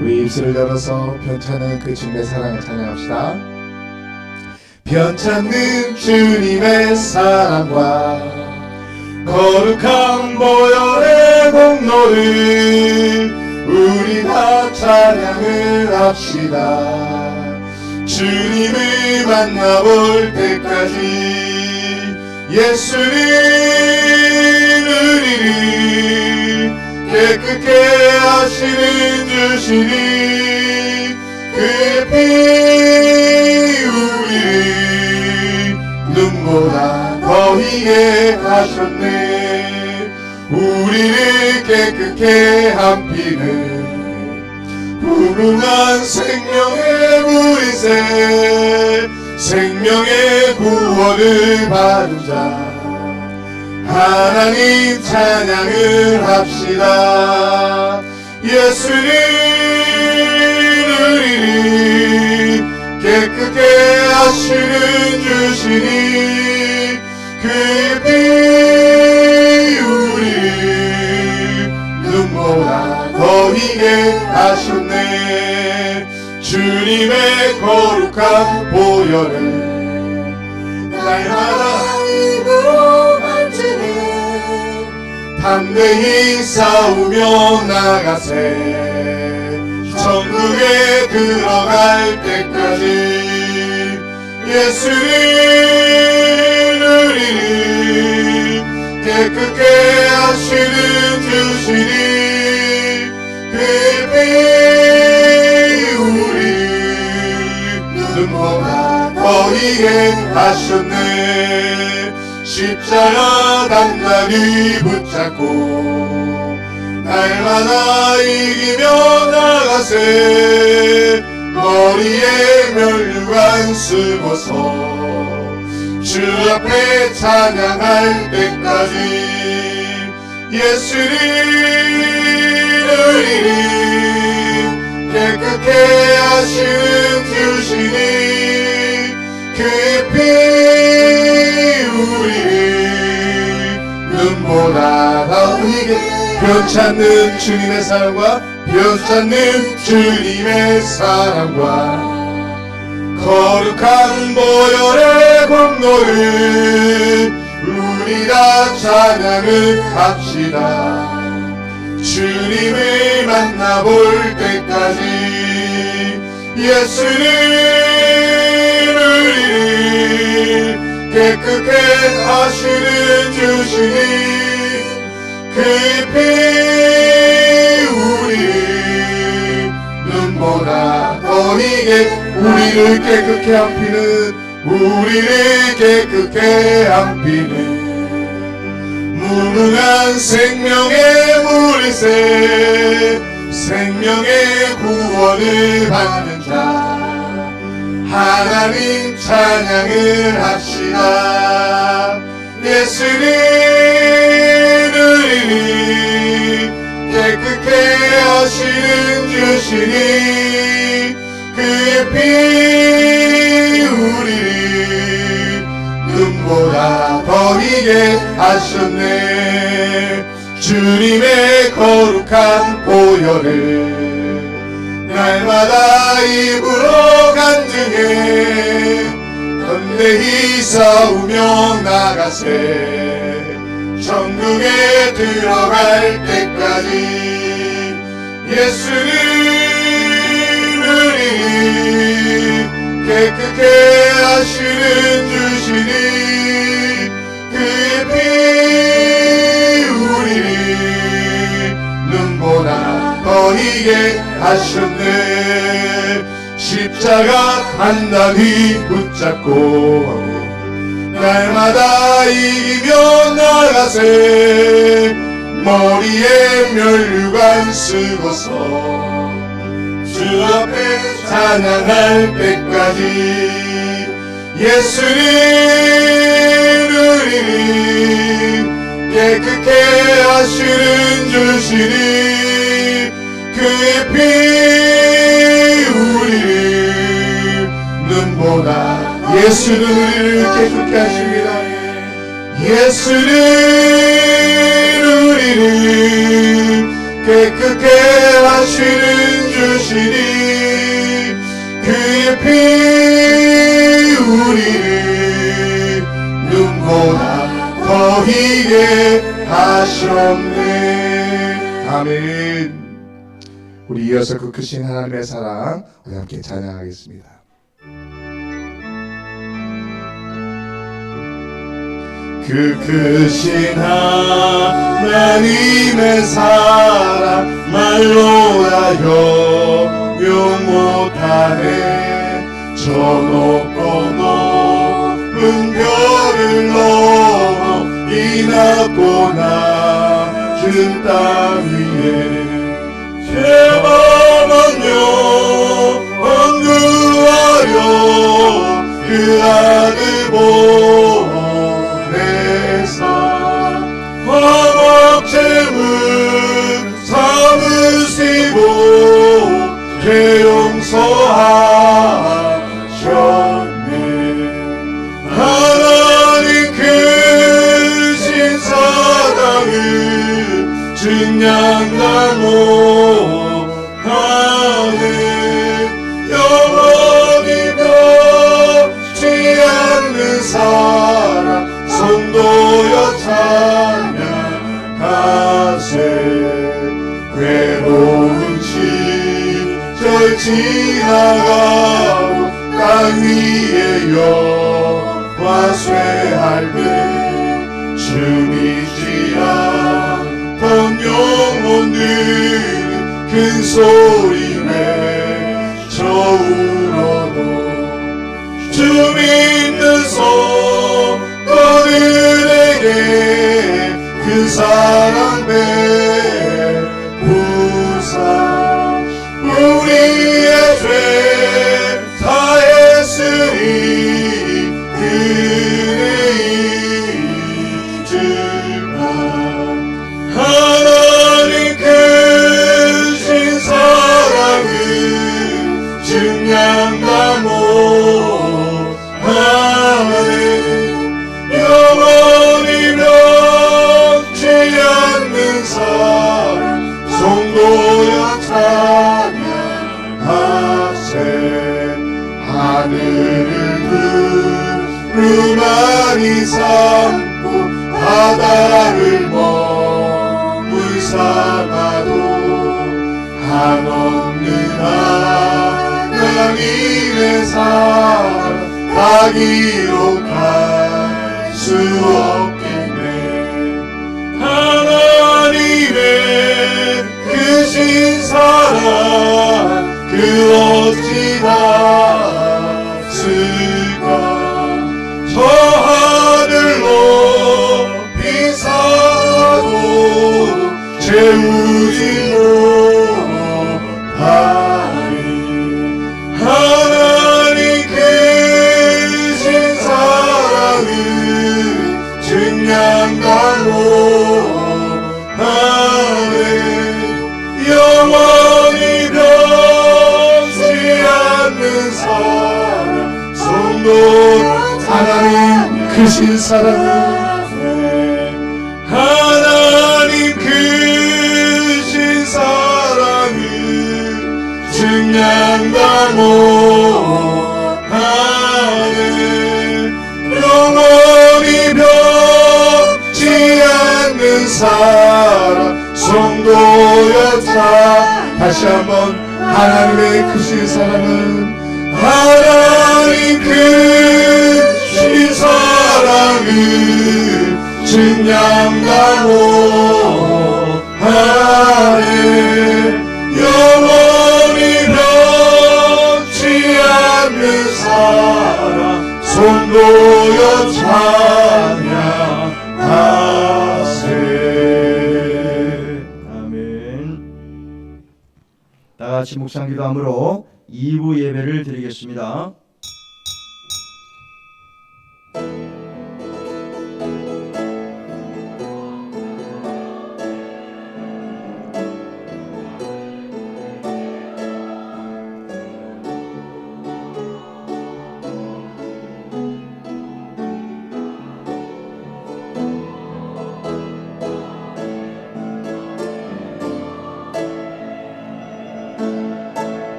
우리 입술을 열어서 변찮은 그 주님의 사랑을 찬양합시다. 변찮는 주님의 사랑과 거룩한 보혈의 공로를 우리 다 찬양을 합시다. 주님을 만나볼 때까지 예수는 우리를 깨끗게 하시는 주시니 그의 피 우리를 눈보다 더 희게 하셨네. 우리를 깨끗게 한 피는 무궁한 생명의 물이세. 생명의 구원을 받은 자 하나님 찬양을 합시다. 예수는 우리를 깨끗게 하시는 주시니 그의 피 우리를 눈보다 더 희게 하셨네. 주님의 거룩한 보혈을 날마다 입으로 만지네. 담대히 싸우며 나가세. 천국에 들어갈 때까지 예수는 우리를 깨끗게 하시는 주시니 그의 피 우리 눈보다 더 희게 하셨네. 십자가 단단히 붙잡고 날마다 이기며 나가세. 머리에 면류관 쓰고서 주 앞에 찬양할 때까지 예수는 우리를 깨끗게 하시는 주시니 그의 피 우리를 눈보다 더 희게. 변찮는 주님의 사랑과 변찮는 주님의 사랑과 거룩한 보혈의 공로를 우리 다 찬양을 합시다. 주님을 만나볼 때까지 예수는 우리를 깨끗게 하시는 주시니 그의 피 우리를 눈보다 더 희게. 우리를 깨끗게 한 피는 우리를 깨끗게 한 피는 무궁한 생명의 물이세. 생명의 구원을 받는 자 하나님 찬양을 합시다. 예수는 우리를 깨끗게 하시는 주시니 그의 피 우리를 눈보다 더 희게 하셨네. 주님의 거룩한 보혈을 날마다 입으로 간증해. 담대히 싸우며 나가세. 천국에 들어갈 때까지 예수는 우리를 깨끗게 하시는 주시니 그의 피 우리를 눈보다 더 희게 하셨네. 십자가 단단히 붙잡고 날마다 이기며 나가세. 머리에 면류관 쓰고서 주 앞에 찬양할 때까지 예수는 우리를 깨끗게 하시는 주시니 그의 피 우리를 눈보다 예수는 우리를 깨끗게 하십니다. 예수는 우리를 깨끗게 하시는 주시니 그의 피 우리를 눈보다 더 희게 하셨네. 아멘. 우리 이어서 그 크신 하나님의 사랑 우리 함께 찬양하겠습니다. 그 크신 하나님의 사랑 말로 다 형용 못하네. 저 높고 높은 별을 넘어 이 낮고 낮은 땅 위에 제 맘은 영원 구하려 그 아들 보내사 화목제물 삼으시고 죄 용서하셨네. 하나님 크신 사랑을 증량다 못하네. 영원히 변치 않는 사랑 성도여 찬양하세. 괴로운 시절 지나가고 땅 위에 영화 쇠할 때 주이지 않던 영혼들은 큰 소리 외쳐 울어도 주 믿는 성도들에게 그 사랑 베푸사 우리의 죄 다했으니 그의 잊을까. 하나님 크신 사랑을 증량다 못하네. 영원히 변치 않는 사랑 성도여 찬양하세. 하늘을 구름만이 삼고 바다를 머물 삼아도 한없는 하나님의 사랑 다 기록할 수 없겠네. 하나님의 크신 사랑 그 어찌 닿을까. 저 하늘로 비사도 채우지 못하리. 하나님 크신 사랑을 증량다 못하네. 영원히 변치 않는 사랑 성도 하나님 크신 사랑 하나님 크신 사랑을 증량다 못하네. 영원히 변치 않는 사랑 성도여 다시 한번 하나님의 크신 사랑은 하나님 크신 사랑을 증량다 못하네. 영원히 변치 않는 사랑 성도여 찬양하세. 아멘. 다 같이 묵상 기도함으로 2부 예배를 드리겠습니다.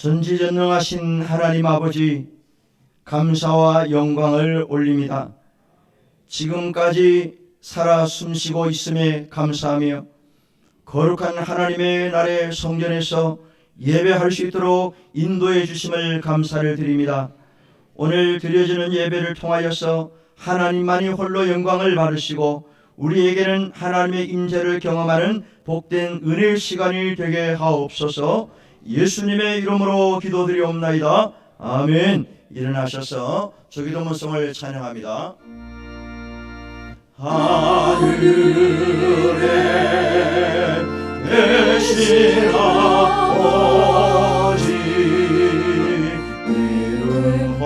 전지전능하신 하나님 아버지, 감사와 영광을 올립니다. 지금까지 살아 숨쉬고 있음에 감사하며 거룩한 하나님의 날의 성전에서 예배할 수 있도록 인도해 주심을 감사를 드립니다. 오늘 드려지는 예배를 통하여서 하나님만이 홀로 영광을 받으시고 우리에게는 하나님의 임재를 경험하는 복된 은혜의 시간이 되게 하옵소서. 예수님의 이름으로 기도드리옵나이다. 아멘. 일어나셔서 주기도문성을 찬양합니다. 하늘에 계신 아버지, 이름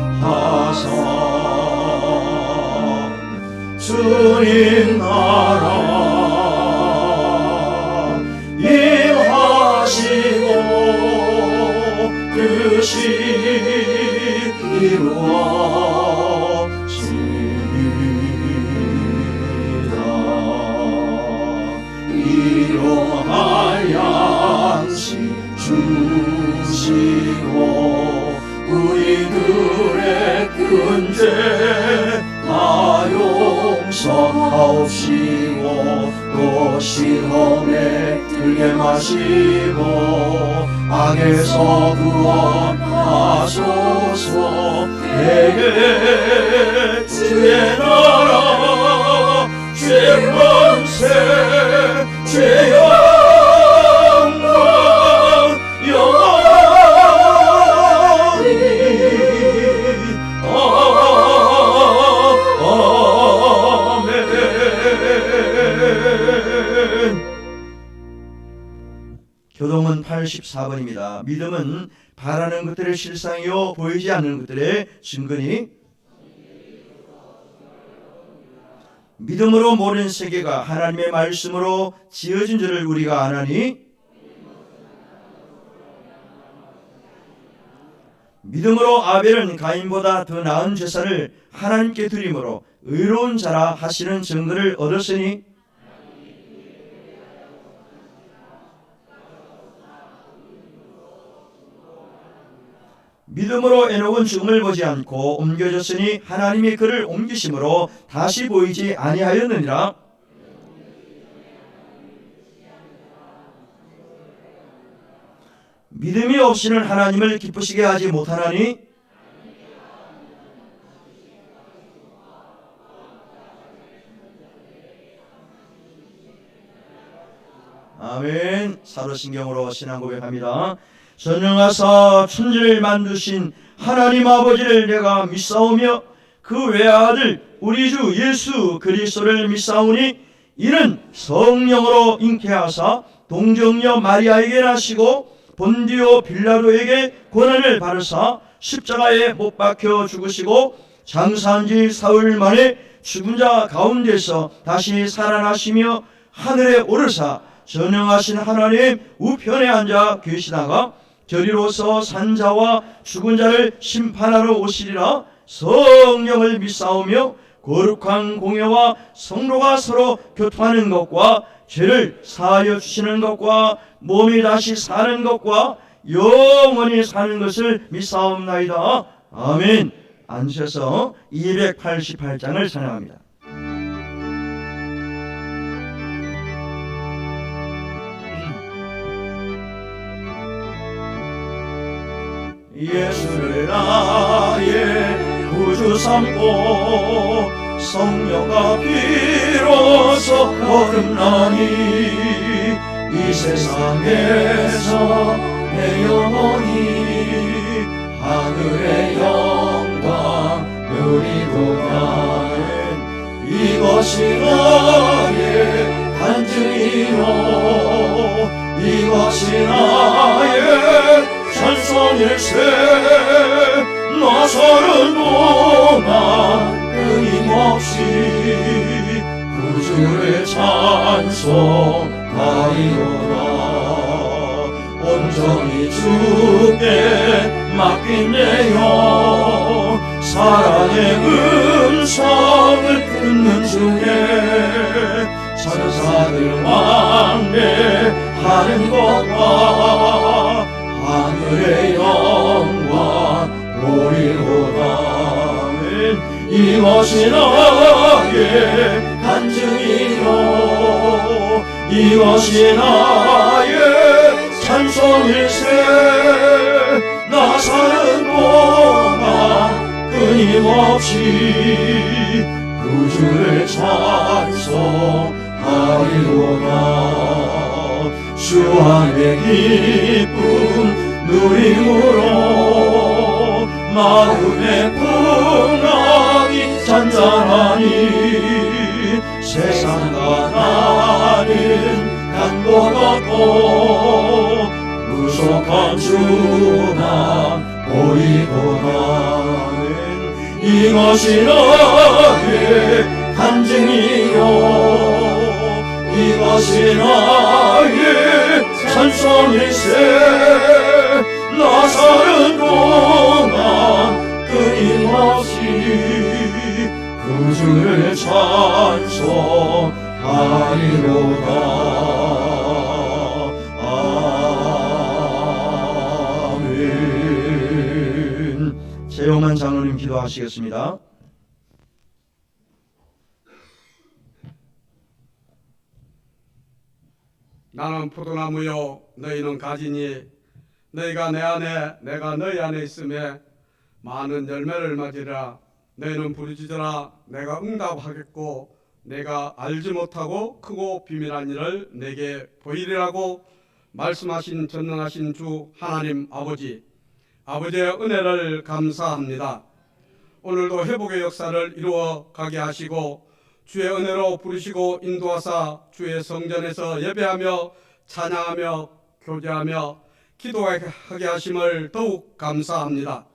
거룩하사 주님 나라 임하시고 뜻이 이루어지이다. 일용할 양식 주시고 우리들의 큰 죄 다 용서하옵시고 또 시험에 들게 마시고 악에서 구원하소서. 내게 주의 나라 주의 권세 주의 영광 영원히 아멘. 교동은 84번입니다. 믿음은 바라는 것들의 실상이요 보이지 않는 것들의 증거니 믿음으로 모든 세계가 하나님의 말씀으로 지어진 줄을 우리가 아나니 믿음으로 아벨은 가인보다 더 나은 제사를 하나님께 드림으로 의로운 자라 하시는 증거를 얻었으니 믿음으로 에녹은 죽음을 보지 않고 옮겨졌으니 하나님이 그를 옮기심으로 다시 보이지 아니하였느니라. 믿음이 없이는 하나님을 기쁘시게 하지 못하나니 아멘. 사도신경으로 신앙 고백합니다. 전능하사 천지를 만드신 하나님 아버지를 내가 믿사오며 그 외아들 우리 주 예수 그리스도를 믿사오니 이는 성령으로 잉태하사 동정녀 마리아에게 나시고 본디오 빌라도에게 고난을 받으사 십자가에 못 박혀 죽으시고 장사한 지 사흘 만에 죽은 자 가운데서 다시 살아나시며 하늘에 오르사 전능하신 하나님 우편에 앉아 계시다가 저리로서 산자와 죽은 자를 심판하러 오시리라. 성령을 믿사오며 거룩한 공회와 성도가 서로 교통하는 것과 죄를 사하여 주시는 것과 몸이 다시 사는 것과 영원히 사는 것을 믿사옵나이다. 아멘. 앉으셔서 288장을 찬양합니다. 예수를 나의 구주 삼고 성령과 비로소 거듭나니 이 세상에서 내 영혼이 하늘의 영광 누리도다는 이것이 나의 간증이요 이것이 나의 찬송일세 나서는 동안 끊임없이 구주의 찬송하리로다. 온전히 주께 맡긴 내 영 사랑의 음성을 듣는 중에 천사들 왕래하는 것과 이것이 나의 간증이요 이것이 나의 찬송일세 나 사는 동안 끊임없이 구주를 찬송하리로다 주 안의 기쁨 누림으로 마음의 풍랑이 잔잔하니 세상과 나는 간 곳 없고 무속한 주만 보이고 나는 이것이 나의 간증이요 이것이 나의 찬송일세 나 사는 동안 끊임없이 구주를 찬송하리로다 아멘. 최용만 장로님 기도하시겠습니다. 나는 포도나무요 너희는 가지니 너희가 내 안에 내가 너희 안에 있음에 많은 열매를 맺으라. 너희는 부르짖으라 내가 응답하겠고 내가 알지 못하고 크고 비밀한 일을 내게 보이리라고 말씀하신 전능하신 주 하나님 아버지의 은혜를 감사합니다. 오늘도 회복의 역사를 이루어 가게 하시고 주의 은혜로 부르시고 인도하사 주의 성전에서 예배하며 찬양하며 교제하며 기도하게 하심을 더욱 감사합니다.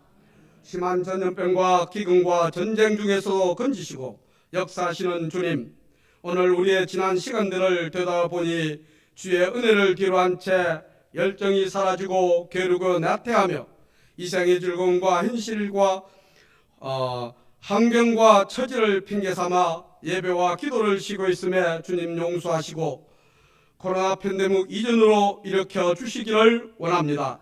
심한 전염병과 기근과 전쟁 중에서도 건지시고 역사하시는 주님, 오늘 우리의 지난 시간들을 되돌아보니 주의 은혜를 뒤로한 채 열정이 사라지고 게으르고 나태하며 이생의 즐거움과 현실과 환경과 처지를 핑계삼아 예배와 기도를 쉬고 있음에 주님 용서하시고 코로나 팬데믹 이전으로 일으켜 주시기를 원합니다.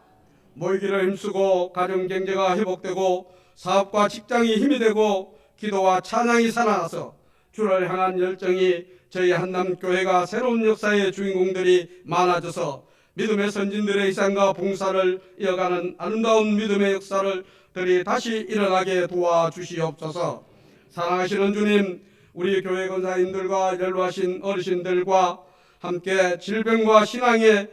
모이기를 힘쓰고 가정경제가 회복되고 사업과 직장이 힘이 되고 기도와 찬양이 살아나서 주를 향한 열정이 저희 한남교회가 새로운 역사의 주인공들이 많아져서 믿음의 선진들의 희생과 봉사를 이어가는 아름다운 믿음의 역사들이 다시 일어나게 도와주시옵소서. 사랑하시는 주님, 우리 교회 권사님들과 연로하신 어르신들과 함께 질병과 신앙의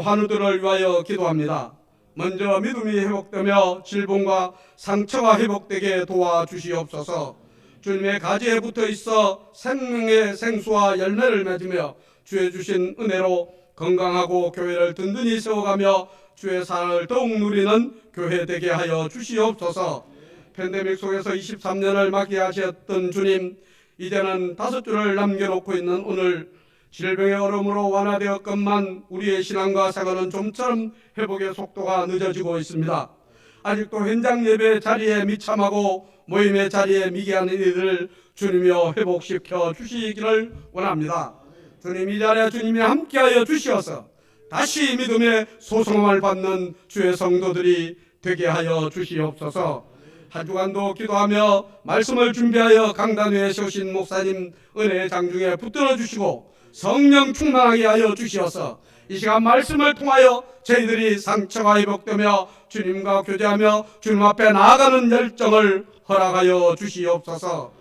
환우들을 위하여 기도합니다. 먼저 믿음이 회복되며 질병과 상처가 회복되게 도와주시옵소서. 주님의 가지에 붙어 있어 생명의 생수와 열매를 맺으며 주의 주신 은혜로 건강하고 교회를 든든히 세워가며 주의 사랑을 더욱 누리는 교회 되게 하여 주시옵소서. 팬데믹 속에서 23년을 맞이하셨던 주님, 이제는 5주를 남겨놓고 있는 오늘 질병의 얼음으로 완화되었건만 우리의 신앙과 생활은 좀처럼 회복의 속도가 늦어지고 있습니다. 아직도 현장 예배 자리에 미참하고 모임의 자리에 미개하는 이들을 주님이여 회복시켜 주시기를 원합니다. 주님, 이 자리에 주님이 함께하여 주시어서 다시 믿음의 소성함을 받는 주의 성도들이 되게 하여 주시옵소서. 한 주간도 기도하며 말씀을 준비하여 강단 위에 세우신 목사님 은혜의 장중에 붙들어 주시고 성령 충만하게 하여 주시어서 이 시간 말씀을 통하여 저희들이 상처가 회복되며 주님과 교제하며 주님 앞에 나아가는 열정을 허락하여 주시옵소서.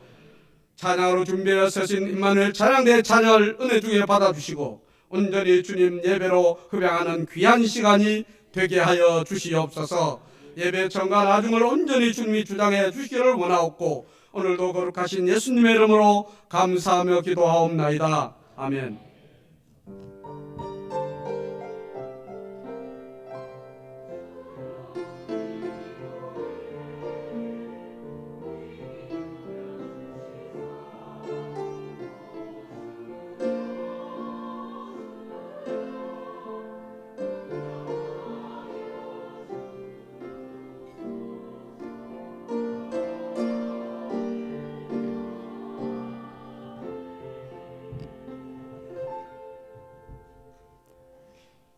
찬양으로 준비하여 서신 임마누엘 찬양대 찬양을 은혜 중에 받아주시고 온전히 주님 예배로 흡양하는 귀한 시간이 되게 하여 주시옵소서. 예배 전과 나중을 온전히 주님이 주장해 주시기를 원하옵고 오늘도 거룩하신 예수님의 이름으로 감사하며 기도하옵나이다. 아멘.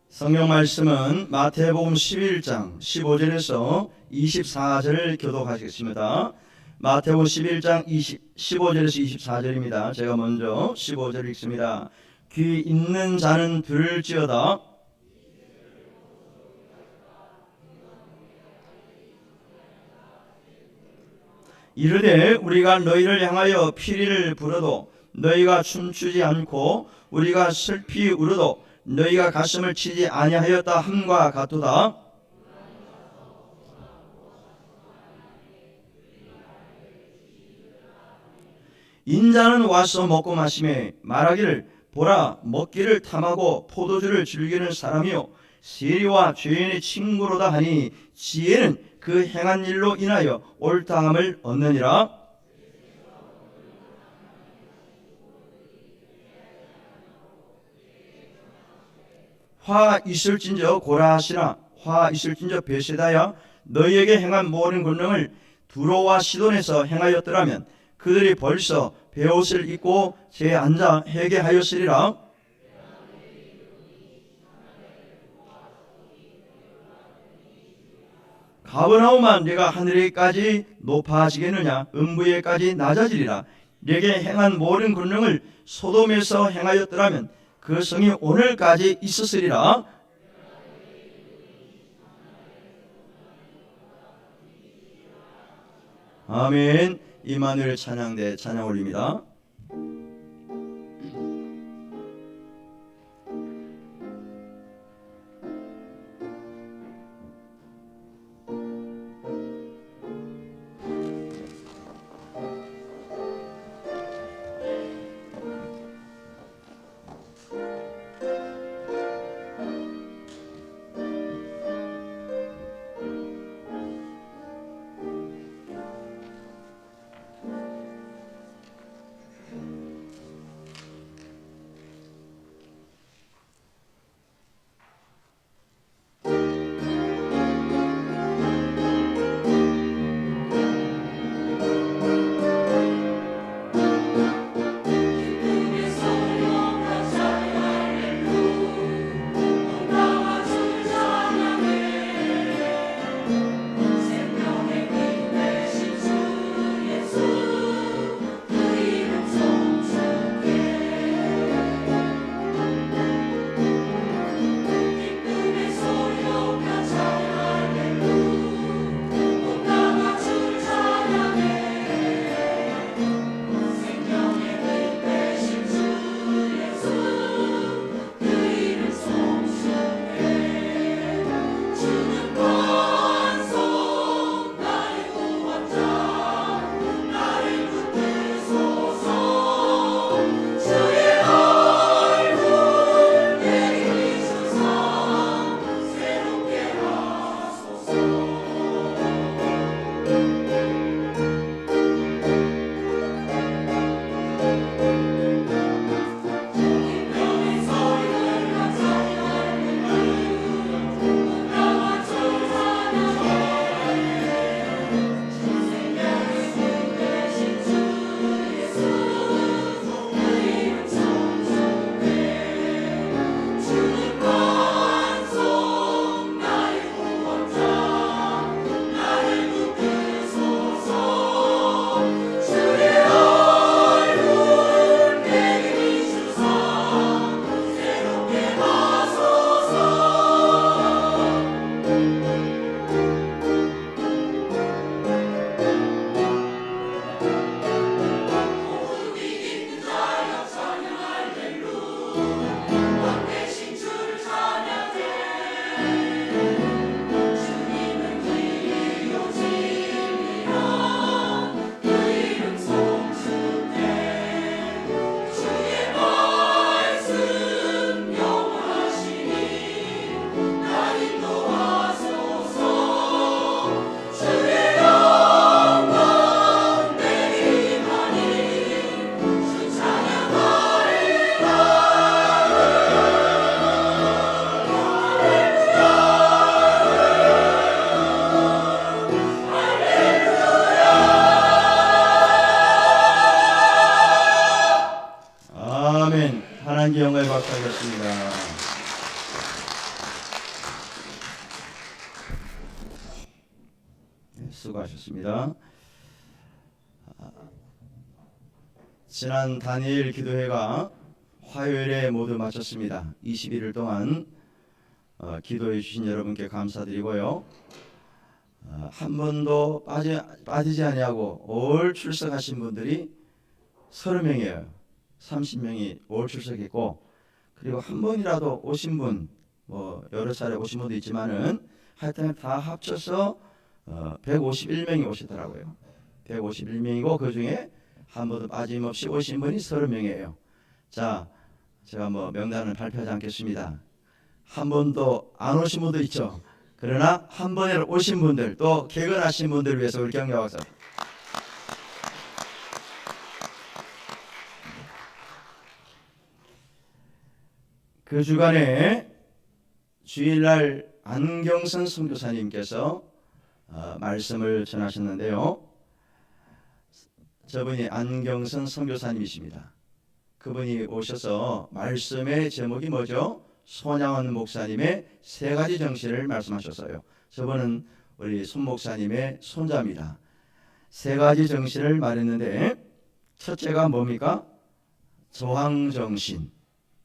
성경 말씀은 마태복음 11장 15절에서 24절을 교독하겠습니다. 마태복음 11장 15절에서 24절입니다. 제가 먼저 15절 읽습니다. 귀 있는 자는 들을지어다. 이르되 우리가 너희를 향하여 피리를 불어도 너희가 춤추지 않고 우리가 슬피 울어도 너희가 가슴을 치지 아니하였다 함과 같도다. 인자는 와서 먹고 마시매 말하기를 보라 먹기를 탐하고 포도주를 즐기는 사람이요 세리와 죄인의 친구로다 하니 지혜는 그 행한 일로 인하여 옳다함을 얻느니라. 화 있을진저 고라하시나 화 있을진저 베세다야 너희에게 행한 모든 권능을 두로와 시돈에서 행하였더라면 그들이 벌써 베옷을 입고 제 앉아 회개하였으리라. 가버나움아 네가 하늘에까지 높아지겠느냐 음부에까지 낮아지리라. 네게 행한 모든 권능을 소돔에서 행하였더라면 그 성이 오늘까지 있었으리라. 아멘. 이마누엘 찬양대 찬양 올립니다. 하나님께 영광을 받겠습니다. 네, 수고하셨습니다. 지난 다니엘 기도회가 화요일에 모두 마쳤습니다. 21일 동안 기도해 주신 여러분께 감사드리고요. 한 번도 빠지지 아니하고 올 출석하신 분들이 30명이에요. 30명이 올 출석했고, 그리고 한 번이라도 오신 분, 뭐 여러 차례 오신 분도 있지만은 하여튼 다 합쳐서 151명이 오시더라고요. 151명이고 그 중에 한 번도 빠짐없이 오신 분이 30명이에요. 자, 제가 뭐 명단을 발표하지 않겠습니다. 한 번도 안 오신 분도 있죠. 그러나 한 번에 오신 분들, 또 개근하신 분들을 위해서 우리 경례박사. 그 주간에 주일날 안경선 선교사님께서 말씀을 전하셨는데요. 저분이 안경선 선교사님이십니다. 그분이 오셔서 말씀의 제목이 뭐죠? 손양원 목사님의 세 가지 정신을 말씀하셨어요. 저분은 우리 손 목사님의 손자입니다. 세 가지 정신을 말했는데, 첫째가 뭡니까? 저항정신,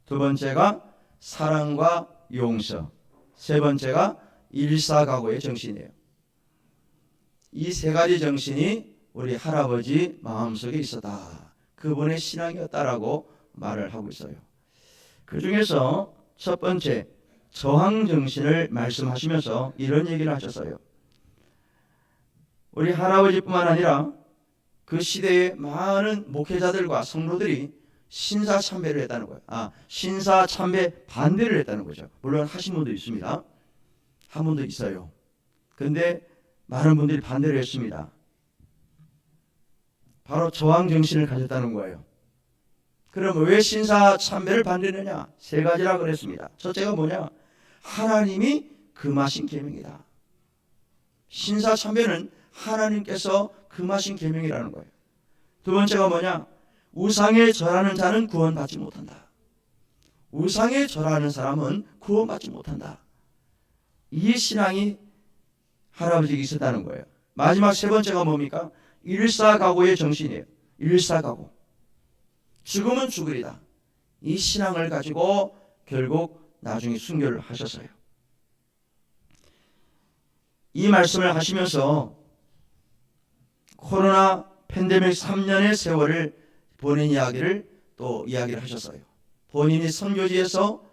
두 번째가 사랑과 용서, 세 번째가 일사각오의 정신이에요. 이 세 가지 정신이 우리 할아버지 마음속에 있었다. 그분의 신앙이었다라고 말을 하고 있어요. 그 중에서 첫 번째 저항정신을 말씀하시면서 이런 얘기를 하셨어요. 우리 할아버지뿐만 아니라 그 시대의 많은 목회자들과 성도들이 신사참배를 했다는 거예요. 신사참배 반대를 했다는 거죠. 물론 하신 분도 있습니다. 한 분도 있어요. 그런데 많은 분들이 반대를 했습니다. 바로 저항정신을 가졌다는 거예요. 그럼 왜 신사참배를 반대했느냐? 세 가지라 그랬습니다. 첫째가 뭐냐? 하나님이 금하신 계명이다. 신사참배는 하나님께서 금하신 계명이라는 거예요. 두 번째가 뭐냐? 우상에 절하는 자는 구원받지 못한다. 우상에 절하는 사람은 구원받지 못한다. 이 신앙이 할아버지에게 있었다는 거예요. 마지막 세 번째가 뭡니까? 일사각오의 정신이에요. 일사각오. 죽으면 죽으리다. 이 신앙을 가지고 결국 나중에 순교를 하셨어요. 이 말씀을 하시면서 코로나 팬데믹 3년의 세월을 본인 이야기를 또 이야기를 하셨어요. 본인이 선교지에서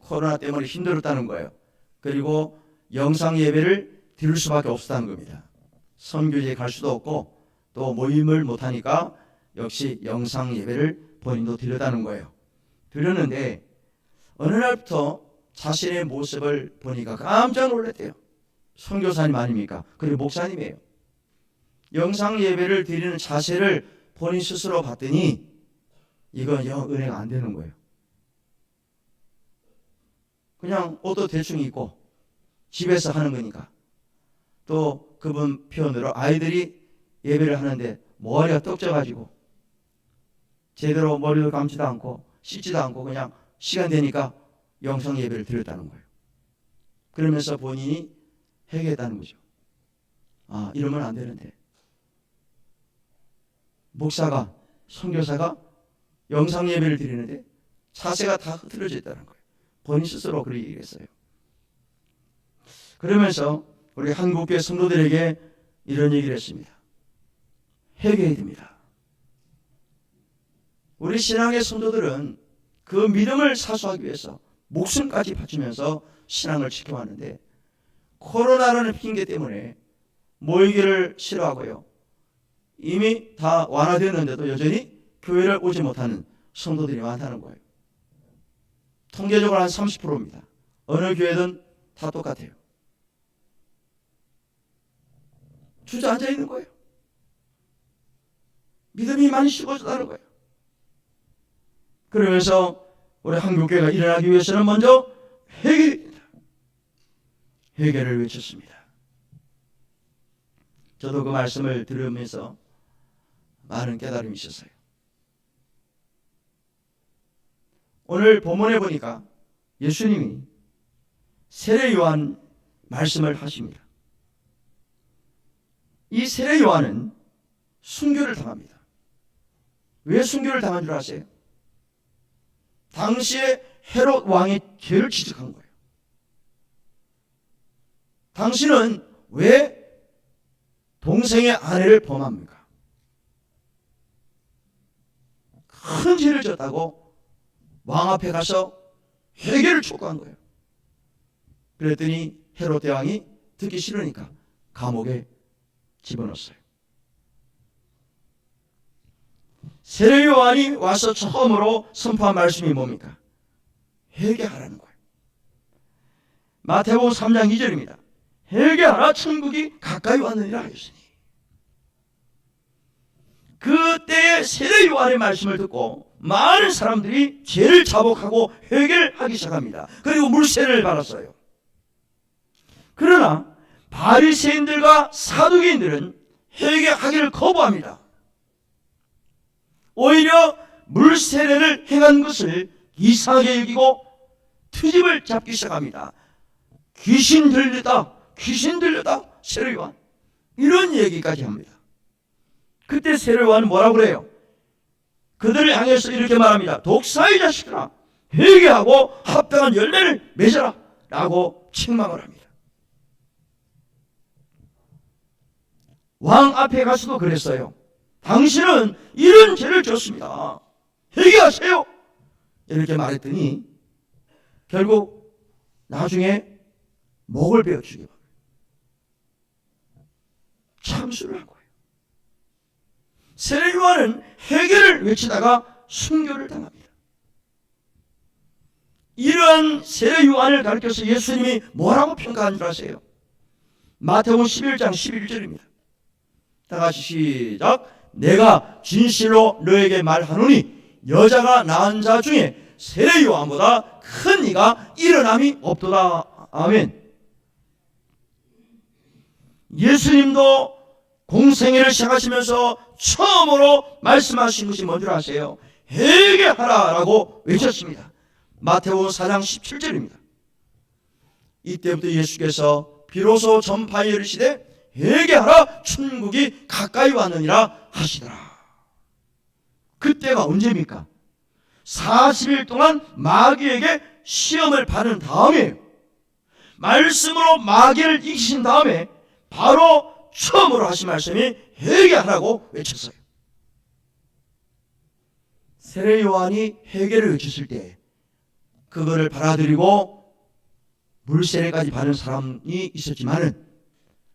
코로나 때문에 힘들었다는 거예요. 그리고 영상 예배를 드릴 수밖에 없었다는 겁니다. 선교지에 갈 수도 없고 또 모임을 못하니까 역시 영상 예배를 본인도 드렸다는 거예요. 드렸는데 어느 날부터 자신의 모습을 보니까 깜짝 놀랐대요. 선교사님 아닙니까? 그리고 목사님이에요. 영상 예배를 드리는 자세를 본인 스스로 봤더니 이건 영 은혜가 안 되는 거예요. 그냥 옷도 대충 입고 집에서 하는 거니까. 또 그분 표현으로 아이들이 예배를 하는데 머리가 떡져가지고 제대로 머리도 감지도 않고 씻지도 않고 그냥 시간 되니까 영상 예배를 드렸다는 거예요. 그러면서 본인이 회개했다는 거죠. 이러면 안 되는데. 목사가, 선교사가 영상 예배를 드리는데 자세가 다 흐트러져 있다는 거예요. 본인 스스로 그렇게 얘기했어요. 그러면서 우리 한국교회 성도들에게 이런 얘기를 했습니다. 회개해야 됩니다. 우리 신앙의 성도들은 그 믿음을 사수하기 위해서 목숨까지 바치면서 신앙을 지켜왔는데 코로나라는 핑계 때문에 모이기를 싫어하고요. 이미 다 완화되었는데도 여전히 교회를 오지 못하는 성도들이 많다는 거예요. 통계적으로 한 30%입니다. 어느 교회든 다 똑같아요. 주저앉아 있는 거예요. 믿음이 많이 식어졌다는 거예요. 그러면서 우리 한국교회가 일어나기 위해서는 먼저 회개입니다. 회개를 외쳤습니다. 저도 그 말씀을 들으면서 많은 깨달음이 있었어요. 오늘 본문에 보니까 예수님이 세례 요한 말씀을 하십니다. 이 세례 요한은 순교를 당합니다. 왜 순교를 당한 줄 아세요? 당시에 헤롯 왕이 죄를 지적한 거예요. 당신은 왜 동생의 아내를 범합니까? 큰 죄를 졌다고 왕 앞에 가서 회개를 촉구한 거예요. 그랬더니 헤롯 대왕이 듣기 싫으니까 감옥에 집어넣었어요. 세례 요한이 와서 처음으로 선포한 말씀이 뭡니까? 회개하라는 거예요. 마태복음 3장 2절입니다. 회개하라, 천국이 가까이 왔느니라 하였으니. 그때의 세례 요한의 말씀을 듣고 많은 사람들이 죄를 자복하고 회개를 하기 시작합니다. 그리고 물세례를 받았어요. 그러나 바리새인들과 사두개인들은 회개하기를 거부합니다. 오히려 물세례를 행한 것을 이상하게 여기고 트집을 잡기 시작합니다. 귀신 들렸다, 귀신 들렸다, 세례 요한, 이런 얘기까지 합니다. 그때 세례 요한은 뭐라고 그래요? 그들을 향해서 이렇게 말합니다. 독사의 자식들아, 회개하고 합당한 열매를 맺어라 라고 책망을 합니다. 왕 앞에 가서도 그랬어요. 당신은 이런 죄를 졌습니다. 회개하세요. 이렇게 말했더니 결국 나중에 목을 베어 죽여버려요. 참수를 한 거예요. 세례 요한은 회개를 외치다가 순교를 당합니다. 이러한 세례 요한을 가르쳐서 예수님이 뭐라고 평가한 줄 아세요? 마태복음 11장 11절입니다. 다 같이 시작. 내가 진실로 너에게 말하노니 여자가 낳은 자 중에 세례 요한보다 큰 이가 일어남이 없도다. 아멘. 예수님도 공생애를 시작하시면서 처음으로 말씀하신 것이 뭔 줄 아세요? 회개하라라고 외쳤습니다. 마태복음 4장 17절입니다. 이때부터 예수께서 비로소 전파에 이르시되 회개하라, 천국이 가까이 왔느니라 하시더라. 그때가 언제입니까? 40일 동안 마귀에게 시험을 받은 다음에 말씀으로 마귀를 이기신 다음에 바로 처음으로 하신 말씀이 회개하라고 외쳤어요. 세례 요한이 회개를 외쳤을 때 그거를 받아들이고 물세례까지 받은 사람이 있었지만은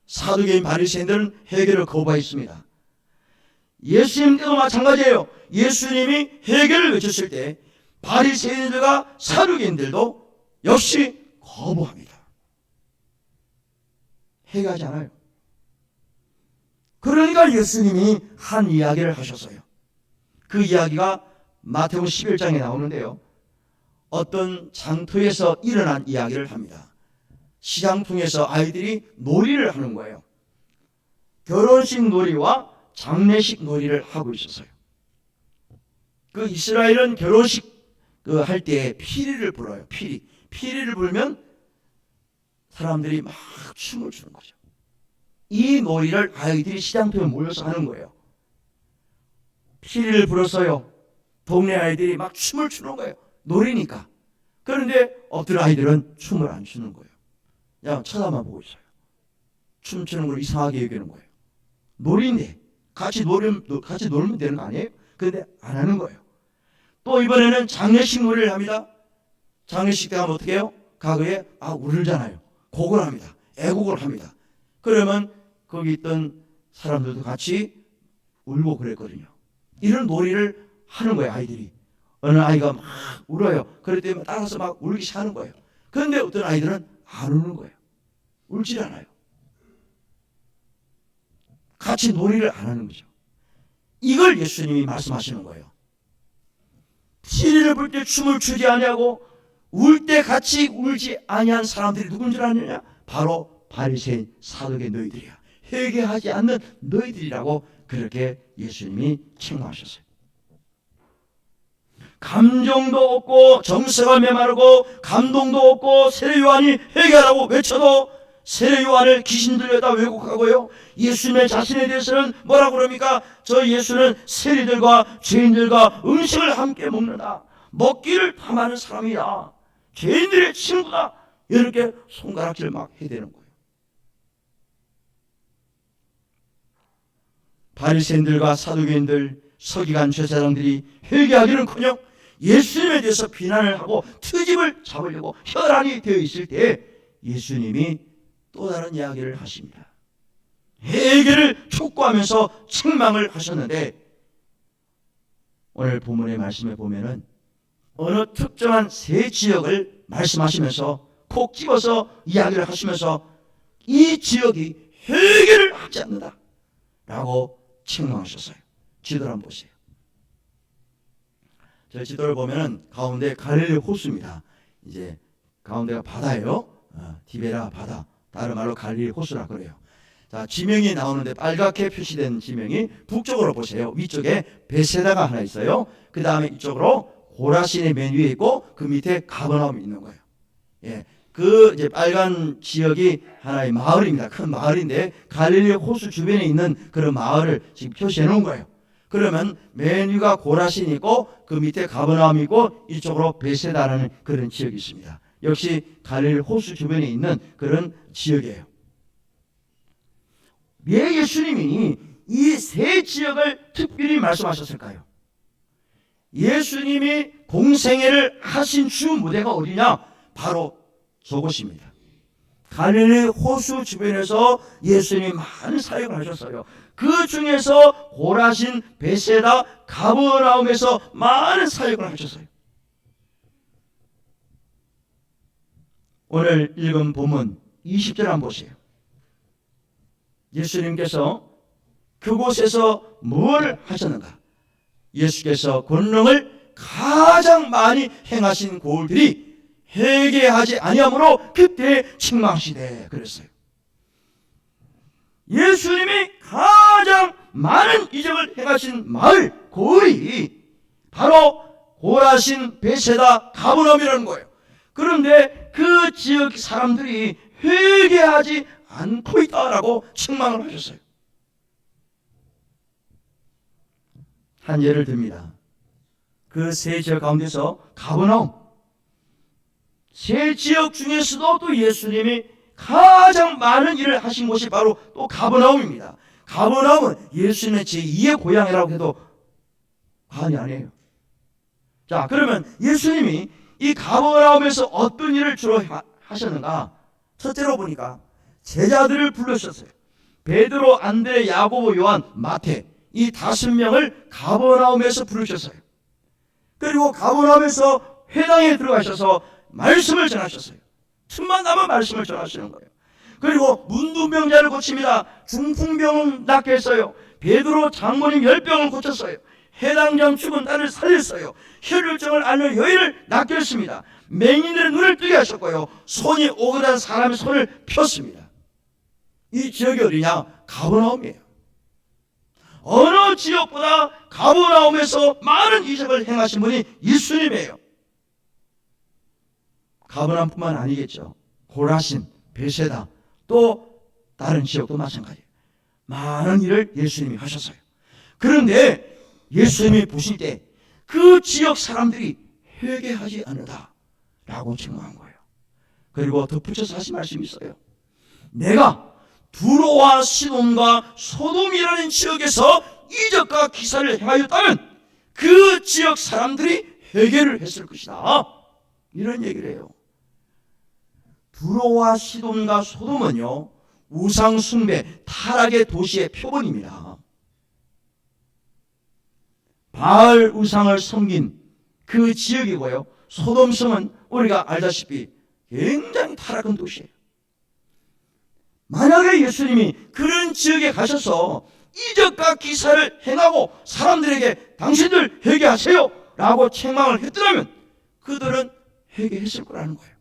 사두개인 바리새인들은 회개를 거부했습니다. 예수님 때도 마찬가지예요. 예수님이 회개를 외쳤을 때 바리새인들과 사두개인들도 역시 거부합니다. 회개하지 않아요. 그러니까 예수님이 한 이야기를 하셨어요. 그 이야기가 마태복음 11장에 나오는데요. 어떤 장터에서 일어난 이야기를 합니다. 시장통에서 아이들이 놀이를 하는 거예요. 결혼식 놀이와 장례식 놀이를 하고 있었어요. 그 이스라엘은 결혼식 할 때 피리를 불어요. 피리를 불면 사람들이 막 춤을 추는 거죠. 이 놀이를 아이들이 시장통에 모여서 하는 거예요. 피리를 불었어요. 동네 아이들이 막 춤을 추는 거예요. 놀이니까. 그런데 어떤 아이들은 춤을 안 추는 거예요. 그냥 쳐다만 보고 있어요. 춤추는 걸 이상하게 여기는 거예요. 놀이인데 같이 놀면 되는 거 아니에요? 그런데 안 하는 거예요. 또 이번에는 장례식 놀이를 합니다. 장례식 때 하면 어떻게 해요? 가거에 울잖아요. 곡을 합니다. 애곡을 합니다. 그러면 거기 있던 사람들도 같이 울고 그랬거든요. 이런 놀이를 하는 거예요. 아이들이. 어느 아이가 막 울어요. 그럴 때 따라서 막 울기 시작하는 거예요. 그런데 어떤 아이들은 안 우는 거예요. 울질 않아요. 같이 놀이를 안 하는 거죠. 이걸 예수님이 말씀하시는 거예요. 피리를 불 때 춤을 추지 아니하고 울 때 같이 울지 아니한 사람들이 누군 줄 아느냐? 바로 바리새인 사두개 너희들이야. 회개하지 않는 너희들이라고 그렇게 예수님이 책망하셨어요. 감정도 없고 정서가 메마르고 감동도 없고 세례 요한이 회개하라고 외쳐도 세례 요한을 귀신 들려다 왜곡하고요. 예수님의 자신에 대해서는 뭐라고 그럽니까? 저 예수는 세리들과 죄인들과 음식을 함께 먹는다. 먹기를 탐하는 사람이다. 죄인들의 친구다. 이렇게 손가락질 막 해대는 거예요. 바리새인들과 사두개인들, 서기관 제사장들이 회개하기는커녕 예수님에 대해서 비난을 하고 트집을 잡으려고 혈안이 되어 있을 때 예수님이 또 다른 이야기를 하십니다. 회개를 촉구하면서 책망을 하셨는데 오늘 본문의 말씀에 보면은 어느 특정한 세 지역을 말씀하시면서 콕 집어서 이야기를 하시면서 이 지역이 회개를 하지 않는다 라고 책망하셨어요. 지도를 한번 보세요. 저 지도를 보면은 가운데 갈릴리 호수입니다. 이제 가운데가 바다예요. 디베라 바다. 다른 말로 갈릴리 호수라 그래요. 자, 지명이 나오는데 빨갛게 표시된 지명이 북쪽으로 보세요. 위쪽에 베세다가 하나 있어요. 그 다음에 이쪽으로 고라신이 맨 위에 있고 그 밑에 가버나움이 있는 거예요. 예, 그 이제 빨간 지역이 하나의 마을입니다. 큰 마을인데 갈릴리 호수 주변에 있는 그런 마을을 지금 표시해 놓은 거예요. 그러면 맨 위가 고라신이 있고 그 밑에 가버나움이 있고 이쪽으로 베세다라는 그런 지역이 있습니다. 역시 갈릴리 호수 주변에 있는 그런 지역이에요. 왜 예수님이 이 세 지역을 특별히 말씀하셨을까요? 예수님이 공생애를 하신 주 무대가 어디냐? 바로 저곳입니다. 갈릴리 호수 주변에서 예수님이 많은 사역을 하셨어요. 그 중에서 고라신, 베세다, 가버나움에서 많은 사역을 하셨어요. 오늘 읽은 본문 20절 한번 보세요. 예수님께서 그곳에서 무엇을 하셨는가? 예수께서 권능을 가장 많이 행하신 고을들이 회개하지 아니하므로 그때 책망하시되 그랬어요. 예수님이 가장 많은 이적을 행하신 마을, 고을이 바로 고라신, 베세다, 가버나움이라는 거예요. 그런데 그 지역 사람들이 회개하지 않고 있다라고 책망을 하셨어요. 한 예를 듭니다. 그 세 지역 가운데서 가버나움, 세 지역 중에서도 또 예수님이 가장 많은 일을 하신 곳이 바로 또 가버나움입니다. 가버나움은 예수님의 제2의 고향이라고 해도 과언이 아니에요. 자, 그러면 예수님이 이 가버나움에서 어떤 일을 주로 하셨는가? 첫째로 보니까 제자들을 불러주셨어요. 베드로, 안드레, 야고보, 요한, 마태 이 5명을 가버나움에서 부르셨어요. 그리고 가버나움에서 회당에 들어가셔서 말씀을 전하셨어요. 틈만 나면 말씀을 전하시는 거예요. 그리고 문둥병자를 고칩니다. 중풍병은 낫게 했어요. 베드로 장모님 10병을 고쳤어요. 해당장 죽은 딸을 살렸어요. 혈류증을 앓는 여인을 낫게 했습니다. 맹인들의 눈을 뜨게 하셨고요. 손이 오그란 사람의 손을 폈습니다. 이 지역이 어디냐? 가버나움이에요. 어느 지역보다 가버나움에서 많은 이적을 행하신 분이 예수님이에요. 가버나움뿐만 아니겠죠. 고라신, 베세다 또 다른 지역도 마찬가지예요. 많은 일을 예수님이 하셨어요. 그런데 예수님이 보실 때 그 지역 사람들이 회개하지 않는다 라고 책망한 거예요. 그리고 덧붙여서 하신 말씀이 있어요. 내가 두로와 시돈과 소돔이라는 지역에서 이적과 기사를 행하였다면 그 지역 사람들이 회개를 했을 것이다. 이런 얘기를 해요. 두로와 시돈과 소돔은요, 우상 숭배, 타락의 도시의 표본입니다. 바알 우상을 섬긴 그 지역이고요. 소돔성은 우리가 알다시피 굉장히 타락한 도시예요. 만약에 예수님이 그런 지역에 가셔서 이적과 기사를 행하고 사람들에게 당신들 회개하세요 라고 책망을 했더라면 그들은 회개했을 거라는 거예요.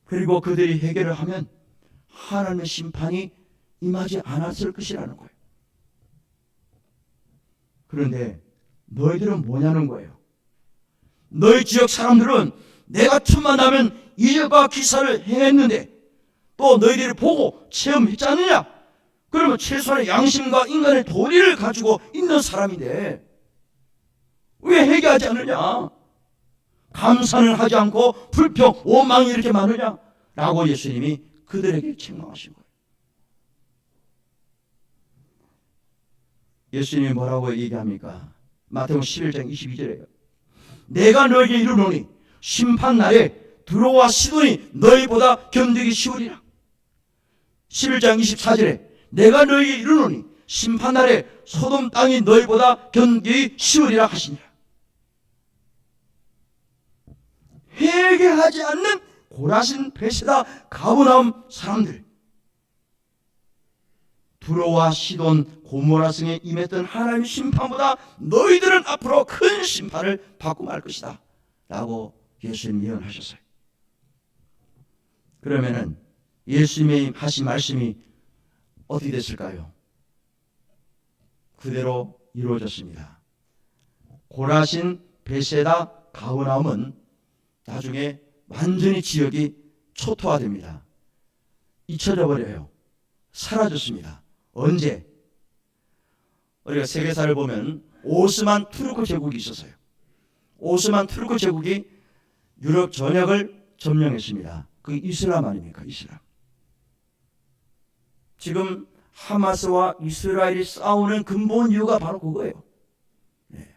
그리고 그들이 회개를 하면 하나님의 심판이 임하지 않았을 것이라는 거예요. 그런데 너희들은 뭐냐는 거예요. 너희 지역 사람들은 내 같으면 나면 이적과 기사를 행했는데 또 너희들이 보고 체험했지 않느냐? 그러면 최소한의 양심과 인간의 도리를 가지고 있는 사람인데 왜 회개하지 않느냐? 감사는 하지 않고 불평, 원망이 이렇게 많으냐? 라고 예수님이 그들에게 책망하신 거예요. 예수님이 뭐라고 얘기합니까? 마태복음 11장 22절에요. 내가 너에게 이르노니 심판날에 두로와 시돈이 너희보다 견디기 쉬우리라. 11장 24절에 내가 너에게 이르노니 심판날에 소돔 땅이 너희보다 견디기 쉬우리라 하시니라. 회개하지 않는 고라신, 베세다, 가버나움 사람들, 두로와 시돈, 고모라 성에 임했던 하나님의 심판보다 너희들은 앞으로 큰 심판을 받고 말 것이다 라고 예수님이 예언하셨어요. 그러면은 예수님이 하신 말씀이 어떻게 됐을까요? 그대로 이루어졌습니다. 고라신, 베세다, 가버나움은 나중에 완전히 지역이 초토화됩니다. 잊혀져 버려요. 사라졌습니다. 언제? 우리가 세계사를 보면 오스만 투르크 제국이 있었어요. 오스만 투르크 제국이 유럽 전역을 점령했습니다. 그게 이슬람 아닙니까? 이슬람. 지금 하마스와 이스라엘이 싸우는 근본 이유가 바로 그거예요. 네.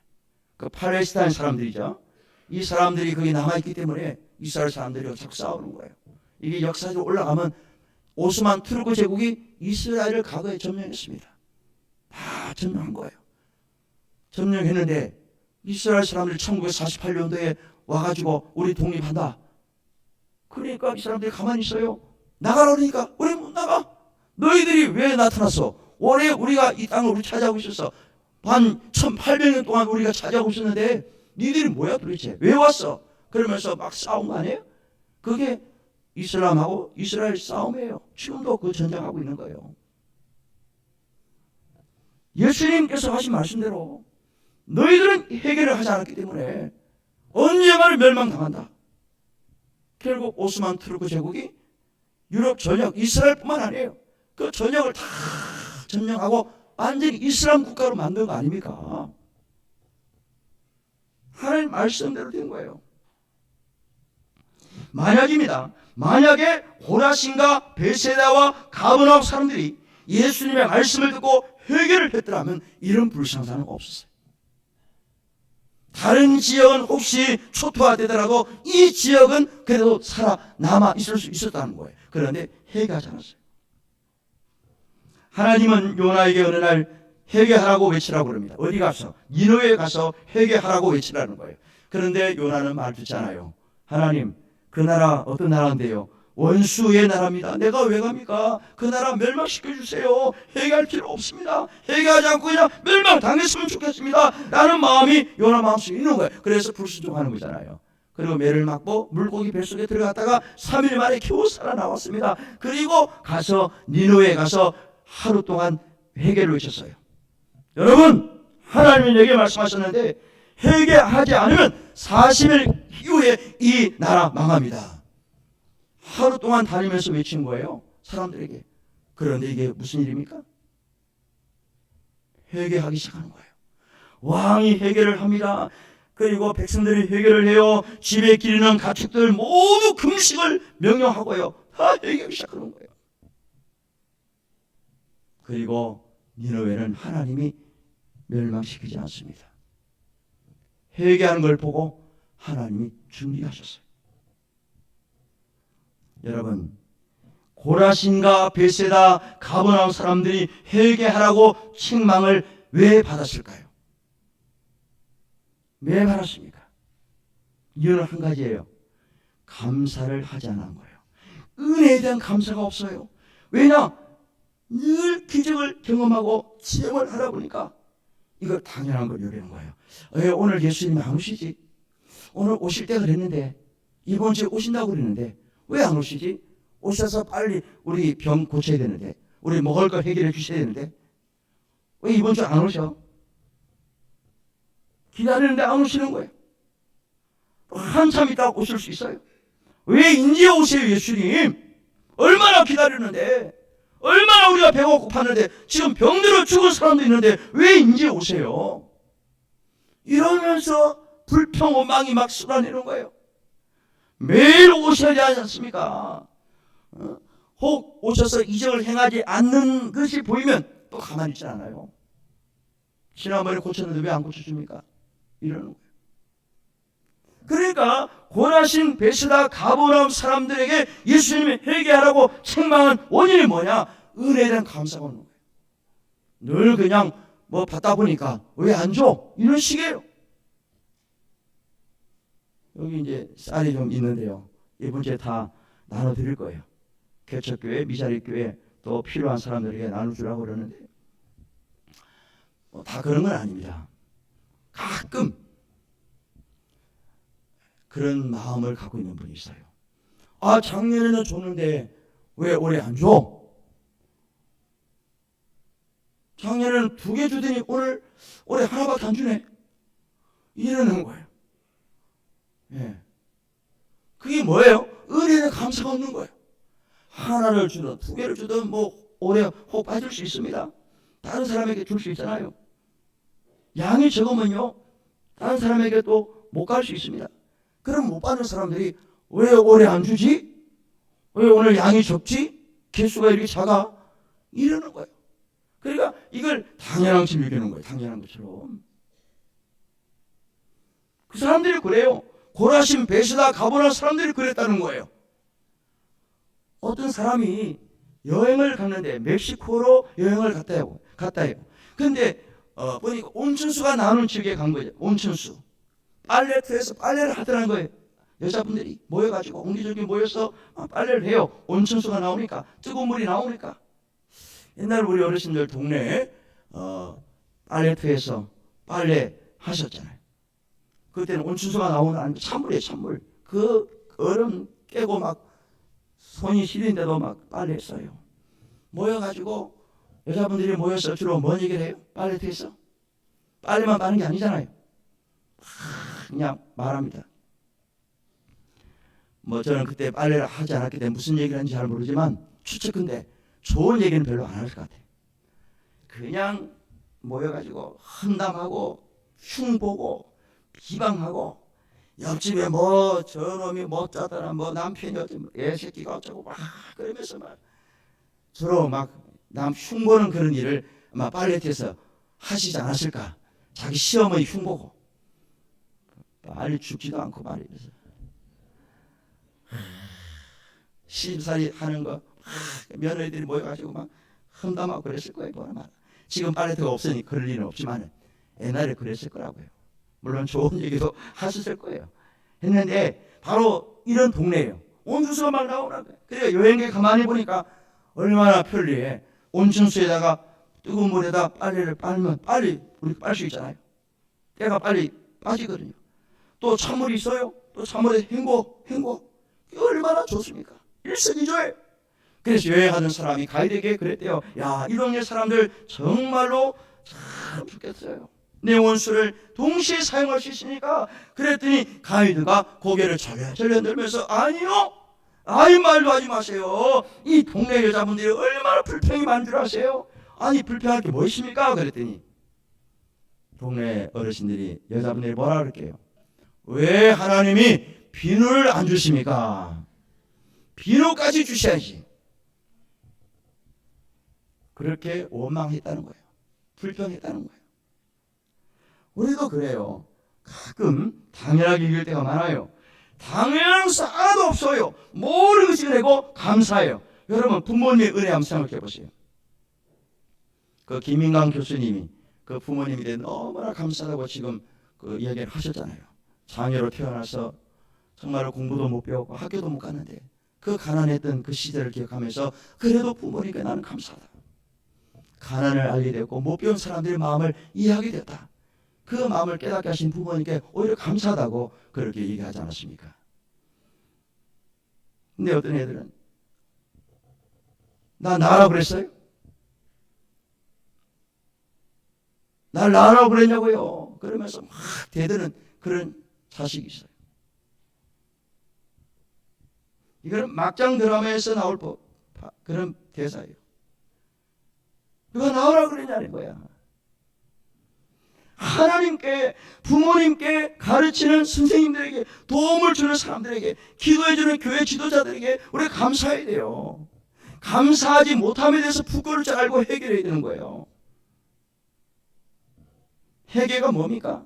그 팔레스타인 사람들이죠. 이 사람들이 거기 남아있기 때문에 이스라엘 사람들이 자꾸 싸우는 거예요. 이게 역사적으로 올라가면 오스만 투르크 제국이 이스라엘을 과거에 점령했습니다. 다 점령한 거예요. 점령했는데 이스라엘 사람들이 1948년도에 와가지고 우리 독립한다. 그러니까 이 사람들이 가만히 있어요. 나가라 그러니까 우리 못 나가. 너희들이 왜 나타났어? 원래 우리가 이 땅을 우리 차지하고 있었어. 한 1800년 동안 우리가 차지하고 있었는데 니들이 뭐야 도대체? 왜 왔어? 그러면서 막 싸운 거 아니에요? 그게 이슬람하고 이스라엘 싸움이에요. 지금도 그 전쟁하고 있는 거예요. 예수님께서 하신 말씀대로 너희들은 해결을 하지 않았기 때문에 언젠가는 멸망당한다. 결국 오스만 투르크 제국이 유럽 전역, 이스라엘뿐만 아니에요. 그 전역을 다 점령하고 완전히 이슬람 국가로 만든 거 아닙니까? 하나님 말씀대로 된 거예요. 만약입니다. 만약에 고라신과 베세다와 가버나움 사람들이 예수님의 말씀을 듣고 회개를 했더라면 이런 불상사는 없었어요. 다른 지역은 혹시 초토화되더라도 이 지역은 그래도 살아남아 있을 수 있었다는 거예요. 그런데 회개하지 않았어요. 하나님은 요나에게 어느 날 회개하라고 외치라고 그럽니다. 어디 가서? 니느웨에 가서 회개하라고 외치라는 거예요. 그런데 요나는 말 듣지 않아요. 하나님, 그 나라 어떤 나라인데요? 원수의 나라입니다. 내가 왜 갑니까? 그 나라 멸망시켜주세요. 회개할 필요 없습니다. 회개하지 않고 그냥 멸망당했으면 좋겠습니다 라는 마음이 요나 마음속에 있는 거예요. 그래서 불순종하는 거잖아요. 그리고 매를 맞고 물고기 뱃속에 들어갔다가 3일 만에 겨우 살아나왔습니다. 그리고 가서 니느웨에 가서 하루 동안 회개를 외쳤어요. 여러분, 하나님이 내게 말씀하셨는데 회개하지 않으면 40일 이후에 이 나라 망합니다. 하루 동안 다니면서 외친 거예요. 사람들에게. 그런데 이게 무슨 일입니까? 회개하기 시작하는 거예요. 왕이 회개를 합니다. 그리고 백성들이 회개를 해요. 집에 기르는 가축들 모두 금식을 명령하고요. 다 회개하기 시작하는 거예요. 그리고 니느웨는 하나님이 멸망시키지 않습니다. 회개하는 걸 보고 하나님이 준비하셨어요. 여러분, 고라신과 베세다, 가버나움 사람들이 회개하라고 책망을 왜 받았을까요? 왜 받았습니까? 이유는 한 가지예요. 감사를 하지 않은 거예요. 은혜에 대한 감사가 없어요. 왜냐? 늘 기적을 경험하고 체험을 하다 보니까 이거 당연한 걸 여기는 거예요. 왜 오늘 예수님이 안 오시지? 오늘 오실 때가 그랬는데, 이번 주에 오신다고 그랬는데 왜 안 오시지? 오셔서 빨리 우리 병 고쳐야 되는데, 우리 먹을 걸 해결해 주셔야 되는데 왜 이번 주에 안 오셔? 기다리는데 안 오시는 거예요. 한참 있다 오실 수 있어요. 왜 이제 오세요, 예수님? 얼마나 기다리는데, 얼마나 우리가 배가 고팠는데, 지금 병들어 죽은 사람도 있는데 왜 이제 오세요? 이러면서 불평, 원망이 막 쏟아내는 거예요. 매일 오셔야 되지 않습니까? 혹 오셔서 이적을 행하지 않는 것이 보이면 또 가만히 있지 않아요. 지난번에 고쳤는데 왜 안 고쳐줍니까? 이러는 거예요. 그러니까 고라신, 베스다, 가버나움 사람들에게 예수님이 회개하라고 책망한 원인이 뭐냐? 은혜에 대한 감사가 없는 거예요. 늘 그냥 뭐 받다 보니까 왜 안 줘? 이런 식이에요. 여기 이제 쌀이 좀 있는데요. 이번 주에 다 나눠드릴 거예요. 개척교회, 미자립교회 또 필요한 사람들에게 나눠주라고 그러는데 다 그런 건 아닙니다. 가끔 그런 마음을 갖고 있는 분이 있어요. 아, 작년에는 줬는데 왜 올해 안 줘? 작년에는 2개 주더니 올해 하나밖에 안 주네. 이러는 거예요. 예. 그게 뭐예요? 은혜는 감사가 없는 거예요. 하나를 주든 2개를 주든 뭐 올해 혹 빠질 수 있습니다. 다른 사람에게 줄 수 있잖아요. 양이 적으면요 다른 사람에게 또 못 갈 수 있습니다. 그럼 못 받는 사람들이 왜 올해 안 주지? 왜 오늘 양이 적지? 개수가 이렇게 작아? 이러는 거예요. 그러니까 이걸 당연한 줄 여기는 거예요. 당연한 것처럼. 그 사람들이 그래요. 고라신, 베스다, 가버나움 사람들이 그랬다는 거예요. 어떤 사람이 여행을 갔는데 멕시코로 여행을 갔다 해요. 근데 보니까 온천수가 나오는 지역에 간 거죠. 온천수. 빨래터에서 빨래를 하더라는 거예요. 여자분들이 모여가지고 옹기종기 모여서 빨래를 해요. 온천수가 나오니까, 뜨거운 물이 나오니까. 옛날 우리 어르신들 동네에 빨래터에서 빨래 하셨잖아요. 그때는 온천수가 나오는 찬물이에요, 찬물. 그 얼음 깨고 막 손이 시린데도 막 빨래했어요. 모여가지고 여자분들이 모여서 주로 뭔 얘기를 해요? 빨래터에서 빨래만 빠는 게 아니잖아요. 그냥 말합니다. 뭐 저는 그때 빨래를 하지 않았기 때문에 무슨 얘기를 하는지 잘 모르지만 추측근데 좋은 얘기는 별로 안 할 것 같아요. 그냥 모여가지고 험담하고 흉보고 비방하고 옆집에 뭐 저놈이 못 자더라, 뭐 남편이 어쩌고 애새끼가 어쩌고 막 그러면서 막 주로 막 남 흉보는 그런 일을 아마 빨래터에서 하시지 않았을까. 자기 시어머니 흉보고 빨리 죽지도 않고 말이면서 시집살이 하는 거 며느리들이 모여가지고 막 험담하고 그랬을 거예요. 지금 빨래터가 없으니 그럴 일은 없지만 옛날에 그랬을 거라고요. 물론 좋은 얘기도 하셨을 거예요. 했는데 바로 이런 동네예요. 온천수가 막 나오는 거예요. 그러니까 여행객 가만히 보니까 얼마나 편리해. 온천수에다가 뜨거운 물에다 빨래를 빨면 빨리 우리 빨 수 있잖아요. 때가 빨리 빠지거든요. 또 찬물이 있어요. 또 찬물에 헹궈. 얼마나 좋습니까? 일석이조예요. 그래서 여행하는 사람이 가이드에게 그랬대요. 야, 이 동네 사람들 정말로 참 좋겠어요. 내 원수를 동시에 사용할 수 있으니까. 그랬더니 가이드가 고개를 절레절레 들면서 아니요, 아이 말도 하지 마세요. 이 동네 여자분들이 얼마나 불평이 많은 줄 아세요? 아니 불평할 게 뭐 있습니까? 그랬더니 동네 어르신들이 여자분들이 뭐라 그럴게요? 왜 하나님이 비누를 안 주십니까? 비누까지 주셔야지. 그렇게 원망했다는 거예요. 불평했다는 거예요. 우리도 그래요. 가끔 당연하게 이길 때가 많아요. 당연한 것은 하나도 없어요. 모든 것이 은혜고 감사해요. 여러분 부모님의 은혜 한번 생각해 보세요. 그 김인강 교수님이 그 부모님에 대해 너무나 감사하다고 지금 그 이야기를 하셨잖아요. 장애로 태어나서 정말 공부도 못 배웠고 학교도 못 갔는데 그 가난했던 그 시절을 기억하면서 그래도 부모님께 나는 감사하다. 가난을 알게 됐고 못 배운 사람들의 마음을 이해하게 됐다. 그 마음을 깨닫게 하신 부모님께 오히려 감사하다고 그렇게 얘기하지 않았습니까? 근데 어떤 애들은 나 나라고 그랬어요? 날 나라고 그랬냐고요? 그러면서 막 대드는 그런 자식이 있어요. 이거는 막장 드라마에서 나올 그런 대사예요. 누가 나오라고 그러냐는 거야. 하나님께, 부모님께 가르치는 선생님들에게, 도움을 주는 사람들에게, 기도해주는 교회 지도자들에게 우리가 감사해야 돼요. 감사하지 못함에 대해서 부끄러울 줄 알고 해결해야 되는 거예요. 회개가 뭡니까?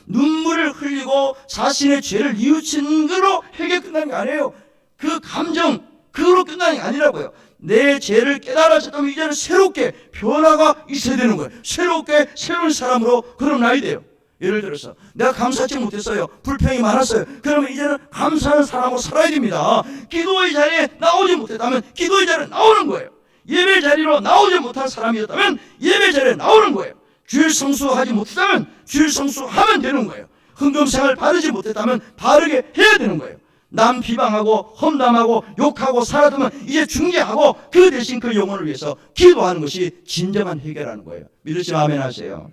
눈물을 흘리고 자신의 죄를 뉘우치는 거로 회개 끝나는 게 아니에요. 그 감정, 그거로 끝나는 게 아니라고요. 내 죄를 깨달아졌다면 이제는 새롭게 변화가 있어야 되는 거예요. 새롭게 새로운 사람으로 거듭나야 돼요. 예를 들어서 내가 감사하지 못했어요. 불평이 많았어요. 그러면 이제는 감사하는 사람으로 살아야 됩니다. 기도의 자리에 나오지 못했다면 기도의 자리에 나오는 거예요. 예배 자리로 나오지 못한 사람이었다면 예배 자리에 나오는 거예요. 주일 성수하지 못했다면 주일 성수하면 되는 거예요. 헌금생활 바르지 못했다면 바르게 해야 되는 거예요. 남 비방하고 험담하고 욕하고 살아두면 이제 중재하고 그 대신 그 영혼을 위해서 기도하는 것이 진정한 해결하는 거예요. 믿으시면 아멘 하세요.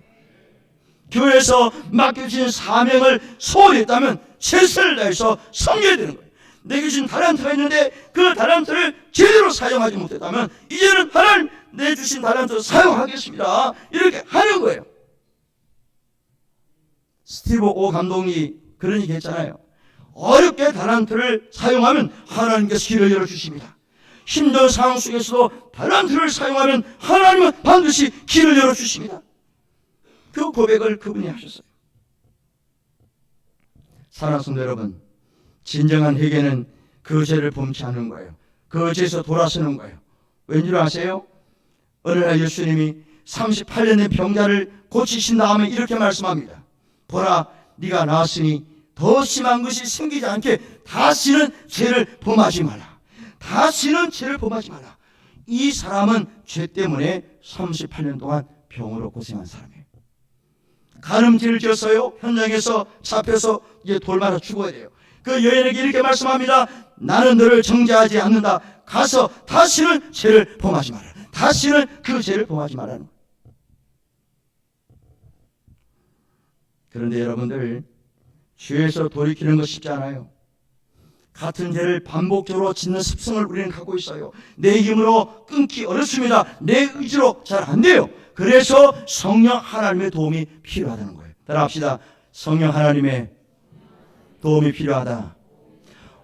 교회에서 맡겨진 사명을 소홀히 했다면 최선을 다해서 섬겨야 되는 거예요. 내게 주신 달란트가 있는데 그 달란트를 제대로 사용하지 못했다면 이제는 하나님 내주신 달란트를 사용하겠습니다. 이렇게 하는 거예요. 스티브 오 감독이 그런 얘기 했잖아요. 어렵게 달란트를 사용하면 하나님께서 길을 열어주십니다. 힘든 상황 속에서도 달란트를 사용하면 하나님은 반드시 길을 열어주십니다. 그 고백을 그분이 하셨어요. 사랑하는 성도 여러분, 진정한 회개는 그 죄를 범치 않는 거예요. 그 죄에서 돌아서는 거예요. 왠줄 아세요? 어느 날 예수님이 38년 된 병자를 고치신 다음에 이렇게 말씀합니다. 보라, 네가 나았으니 더 심한 것이 생기지 않게 다시는 죄를 범하지 마라. 다시는 죄를 범하지 마라. 이 사람은 죄 때문에 38년 동안 병으로 고생한 사람이에요. 가늠죄를 지었어요. 현장에서 잡혀서 이제 돌 맞아 죽어야 돼요. 그 여인에게 이렇게 말씀합니다. 나는 너를 정죄하지 않는다. 가서 다시는 죄를 범하지 마라. 다시는 그 죄를 범하지 말라는 거예요. 그런데 여러분들, 죄에서 돌이키는 거 쉽지 않아요. 같은 죄를 반복적으로 짓는 습성을 우리는 갖고 있어요. 내 힘으로 끊기 어렵습니다. 내 의지로 잘 안 돼요. 그래서 성령 하나님의 도움이 필요하다는 거예요. 따라합시다. 성령 하나님의 도움이 필요하다.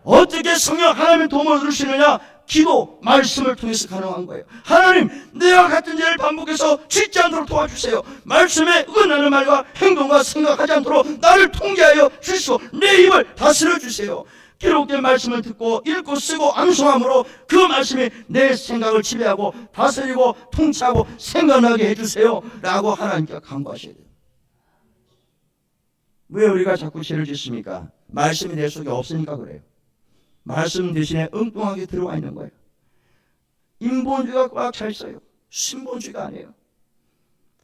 어떻게 성령 하나님의 도움을 얻을 수 있느냐? 기도, 말씀을 통해서 가능한 거예요. 하나님, 내가 같은 죄를 반복해서 짓지 않도록 도와주세요. 말씀에 어긋나는 말과 행동과 생각하지 않도록 나를 통제하여 주시고 내 입을 다스려 주세요. 기록된 말씀을 듣고 읽고 쓰고 암송함으로 그 말씀이 내 생각을 지배하고 다스리고 통치하고 생각나게 해주세요 라고 하나님께 간구하셔야 돼요. 왜 우리가 자꾸 죄를 짓습니까? 말씀이 내 속에 없으니까 그래요. 말씀 대신에 엉뚱하게 들어와 있는 거예요. 인본주의가 꽉 차 있어요. 신본주의가 아니에요.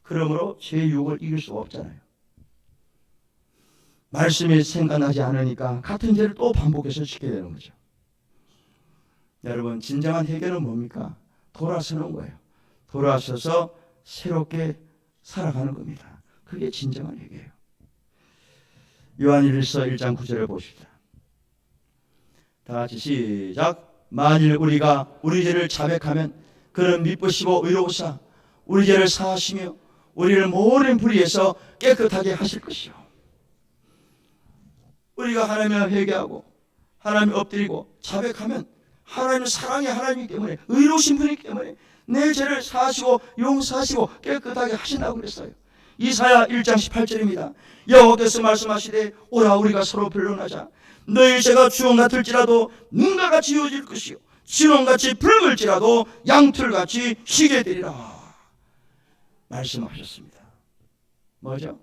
그러므로 제 유혹을 이길 수가 없잖아요. 말씀이 생각나지 않으니까 같은 죄를 또 반복해서 짓게 되는 거죠. 여러분, 진정한 해결은 뭡니까? 돌아서는 거예요. 돌아서서 새롭게 살아가는 겁니다. 그게 진정한 해결이에요. 요한일서 1장 9절을 보십시다. 다 같이 시작. 만일 우리가 우리 죄를 자백하면 그는 미쁘시고 의로우사 우리 죄를 사하시며 우리를 모든 불의에서 깨끗하게 하실 것이요. 우리가 하나님을 회개하고 하나님을 엎드리고 자백하면 하나님은 사랑의 하나님이기 때문에, 의로우신 분이기 때문에 내 죄를 사하시고 용서하시고 깨끗하게 하신다고 그랬어요. 이사야 1장 18절입니다. 여호와께서 말씀하시되 오라 우리가 서로 변론하자. 너희 죄가 주홍 같을지라도 눈과 같이 이어질 것이요 진홍같이 붉을지라도 양털같이 희게 되리라 말씀하셨습니다. 뭐죠?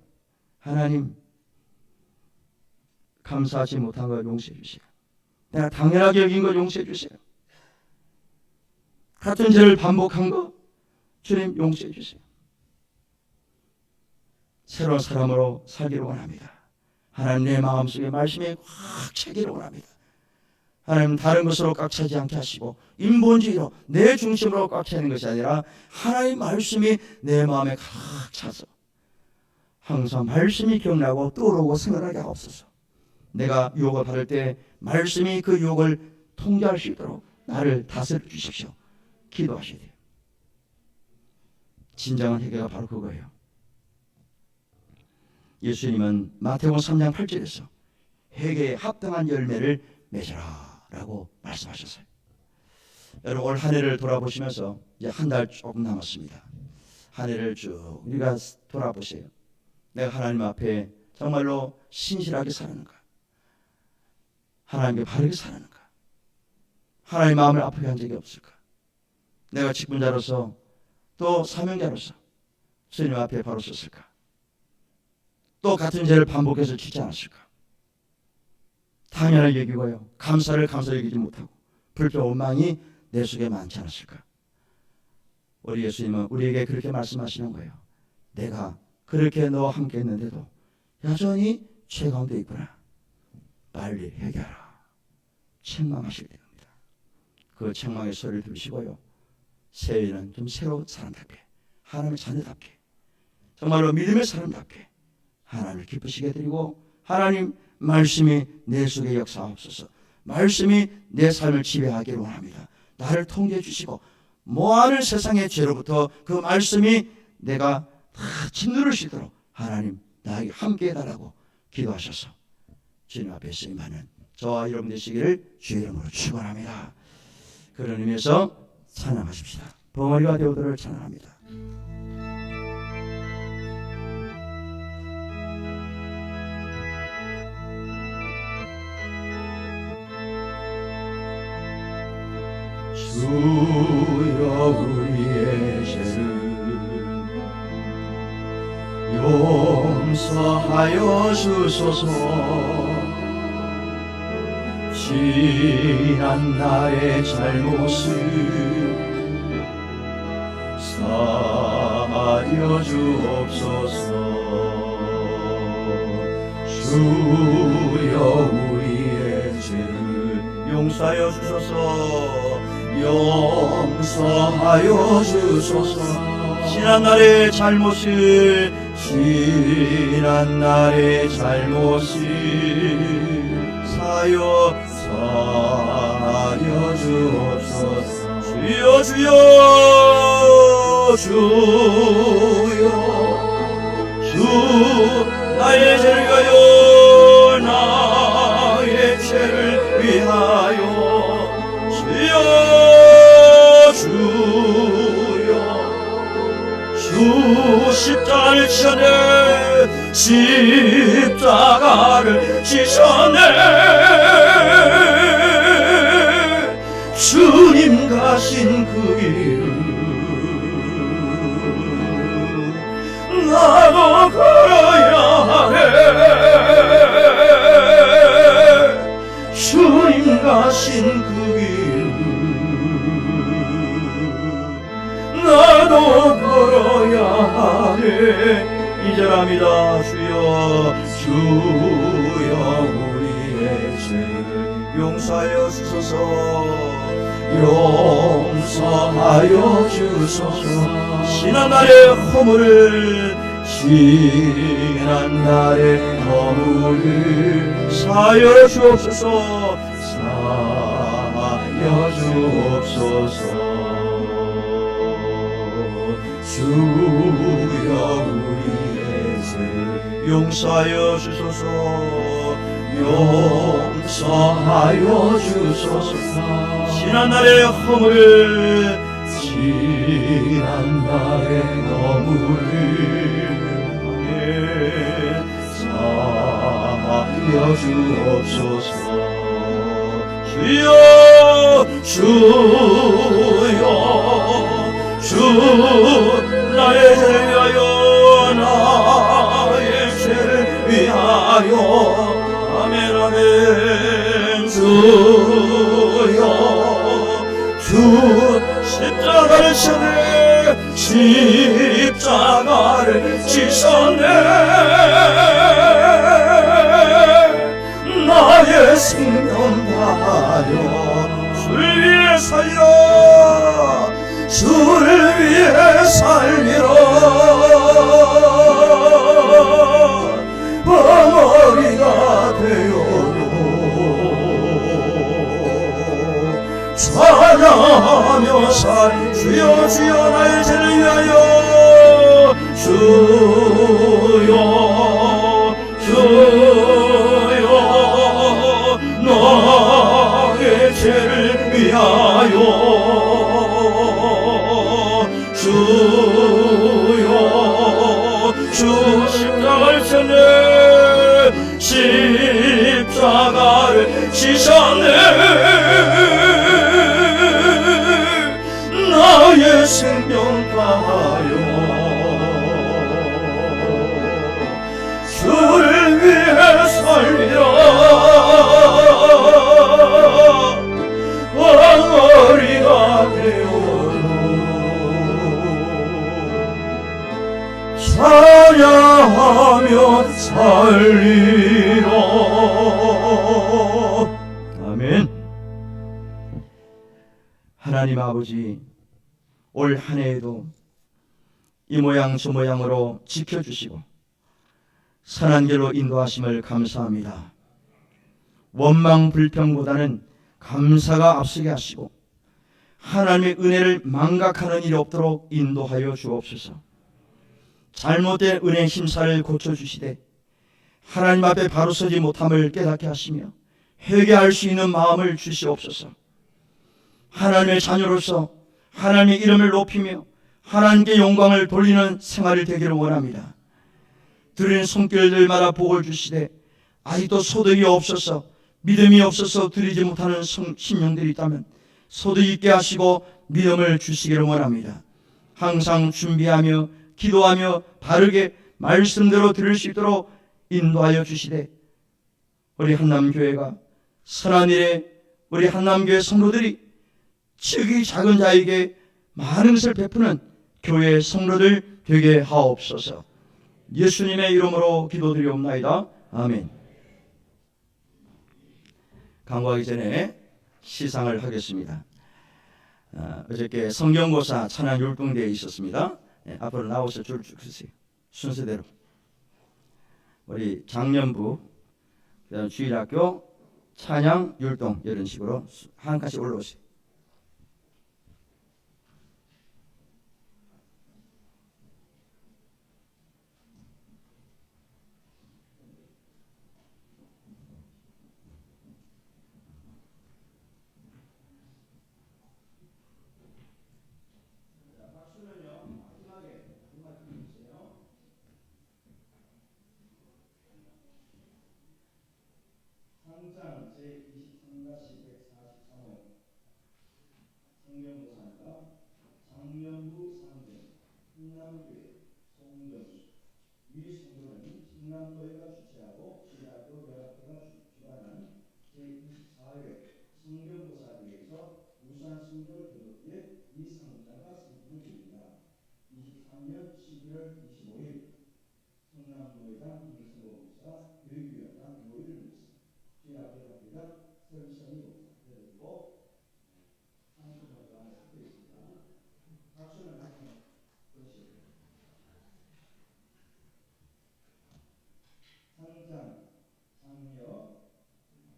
하나님, 감사하지 못한 걸 용서해 주세요. 내가 당연하게 여긴 걸 용서해 주세요. 같은 죄를 반복한 거 주님 용서해 주세요. 새로운 사람으로 살기를 원합니다. 하나님, 내 마음속에 말씀이 꽉 차기를 원합니다. 하나님, 다른 것으로 꽉 차지 않게 하시고 인본주의로 내 중심으로 꽉 차는 것이 아니라 하나님 말씀이 내 마음에 꽉 차서 항상 말씀이 기억나고 떠오르고 생각나게 하옵소서. 내가 유혹을 받을 때 말씀이 그 유혹을 통제할 수 있도록 나를 다스려 주십시오. 기도하셔야 돼요. 진정한 회개가 바로 그거예요. 예수님은 마태복음 3장 8절에서 회개에 합당한 열매를 맺으라 라고 말씀하셨어요. 여러분 올 한 해를 돌아보시면서 이제 한 달 조금 남았습니다. 한 해를 쭉 우리가 돌아보세요. 내가 하나님 앞에 정말로 신실하게 살았는가? 하나님께 바르게 살았는가? 하나님의 마음을 아프게 한 적이 없을까? 내가 직분자로서 또 사명자로서 주님 앞에 바로 섰을까? 또 같은 죄를 반복해서 짓지 않았을까? 당연하게 여기고요. 감사를 감사 여기지 못하고 불평 원망이 내 속에 많지 않았을까? 우리 예수님은 우리에게 그렇게 말씀하시는 거예요. 내가 그렇게 너와 함께 했는데도 여전히 죄 가운데 있구나. 빨리 회개하라. 책망하시게 됩니다. 그 책망의 소리를 들으시고요. 새해에는 좀 새로운 사람답게, 하나님의 자녀답게, 정말로 믿음의 사람답게 하나님을 기쁘시게 해드리고, 하나님 말씀이 내 속에 역사하옵소서. 말씀이 내 삶을 지배하기를 원합니다. 나를 통제해 주시고 모하는 세상의 죄로부터 그 말씀이 내가 다 짓누를 수 있도록 하나님 나에게 함께 해달라고 기도하셔서 주님 앞에 쓰임하는 저와 여러분 되시기를 주의 이름으로 축원합니다. 그런 의미에서 찬양하십시다. 벙어리가 되오도를 찬양합니다. 주여 우리의 죄를 용서하여 주소서. 지난 날의 잘못을 사하여 주옵소서. 주여 우리의 죄를 용서하여 주소서. 용서하여 주소서. 지난 날의 잘못을 사하여 주옵소서. 주여 주여 주 나의 죄를 위하여 나의 죄를 위하여 주 십자가를 지셨네. 십자가를 지셨네. 주님 가신 그 길을 나도 걸어야 하네. 주님 가신 그 나도 걸어야 하네. 이절합니다. 주여 우리의 죄를 용서하여 주소서. 용서하여 주소서. 지난 날의 허물을 사하여 주옵소서. 주여 우리의 죄 용서하여 주소서. 용서하여 주소서. 지난 날의 허물을 사하여 주옵소서. 주여 나의 죄를 위하여 나의 죄를 위하여 아멘 아멘. 주 십자가를 지셨네. 십자가를 지셨네. 나의 생명 다하여 주를 위해 살리라. 주를 위해 살리라. 벙어리가 되어도 찬양하며 살 주여 주여 나의 죄를 위하여 주여 주여 나의 죄를 위하여 주여 주 십자가를 쳤네 십자가를 지셨네 나의 생명 다하여 주를 위해 살리라 왕어리가 되어도 찬양하며 살리라. 아멘. 하나님 아버지, 올 한 해에도 이 모양 저 모양으로 지켜주시고 선한 길로 인도하심을 감사합니다. 원망 불평보다는 감사가 앞서게 하시고 하나님의 은혜를 망각하는 일이 없도록 인도하여 주옵소서. 잘못된 은혜 힘살을 고쳐주시되 하나님 앞에 바로 서지 못함을 깨닫게 하시며 회개할 수 있는 마음을 주시옵소서. 하나님의 자녀로서 하나님의 이름을 높이며 하나님께 영광을 돌리는 생활을 되기를 원합니다. 드리는 손길들마다 복을 주시되 아직도 소득이 없어서 믿음이 없어서 드리지 못하는 심령들이 있다면 소득 있게 하시고 믿음을 주시기를 원합니다. 항상 준비하며 기도하며 바르게 말씀대로 들을 수 있도록 인도하여 주시되 우리 한남교회가 선한 일에 우리 한남교회 성도들이 지극히 작은 자에게 많은 것을 베푸는 교회 성도들 되게 하옵소서. 예수님의 이름으로 기도드리옵나이다. 아멘. 강구하기 전에 시상을 하겠습니다. 어저께 성경고사 찬양 율동대회 있었습니다. 앞으로 나오셔서 줄 서세요. 순서대로. 우리 장년부, 그다음 주일학교 찬양 율동 이런 식으로 한 칸씩 올라오세요. 상장 제23가시 143호 성경고사입니다. 장년부 상정 흥남교회 송정수 위 성도는 충남교회가 주최하고 주일학교 연합회가 주관하는 제24회 성경고사대회에서 우수한 성적을 거뒀기에 이 상자가 상품을 드립니다. 23년 11월 25일 성남노회장 김성호 목사 교육위원장 노회를 냈습니다. 주일학교장 설선희 목사 그리고 상품을 안에 섞여 있습니다. 박수는 같이 보시죠. 상장 장려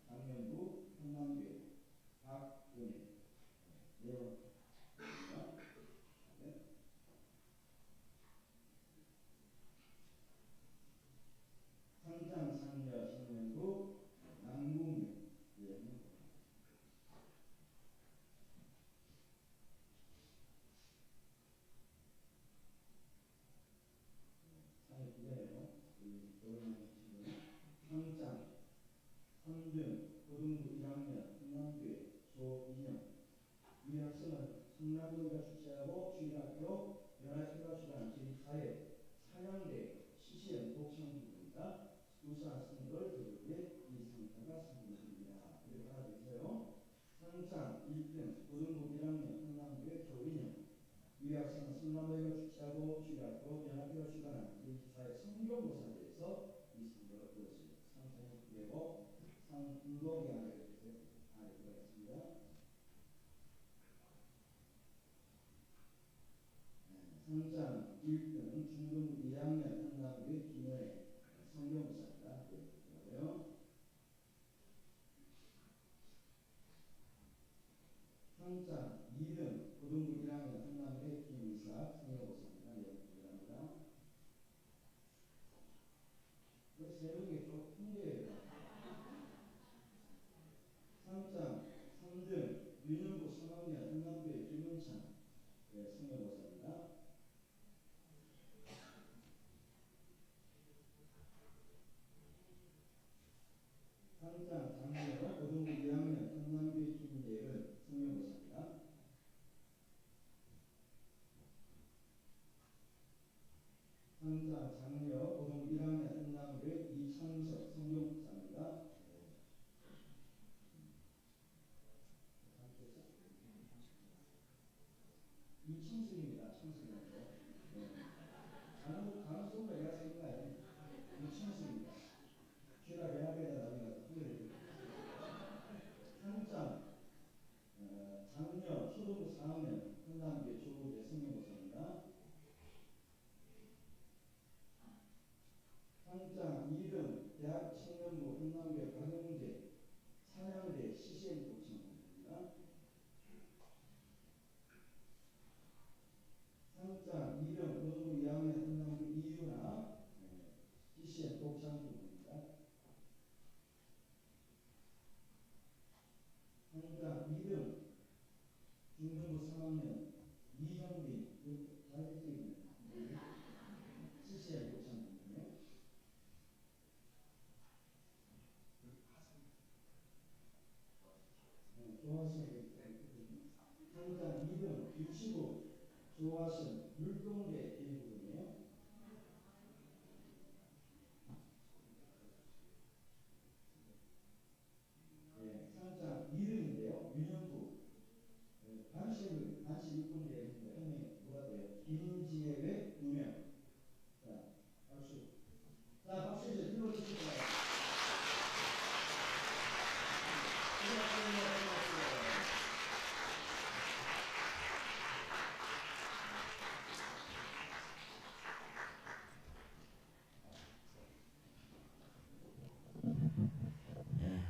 장년부 한남교회 박은혜 내용 상장 장려 장년부 남궁유 상이 두 개네요. 상장 선등 고등부 1학년 흥남교회 조인영 이 학생은 성남교회가 주최하고 주일학교 연합회가 주관한 제24회 사형대 CCM 독창부입니다. 우수한 성적을 거두기에 이 상자가 상품을 드립니다. 이렇게 알아주세요. 상장 1등 고등부 1학년 흥남교회 조인영 이 학생은 성남교회가 주최하고 주일학교 연합회가 주관한 제24회 성경고사대에서 이 상자를 얻었습니다. 상장이 2개고 상품도 안에 들어있습니다. 상장 1등 중등부 2학년 한남교회 김은혜 성경고사입니다. 그리고요. 상장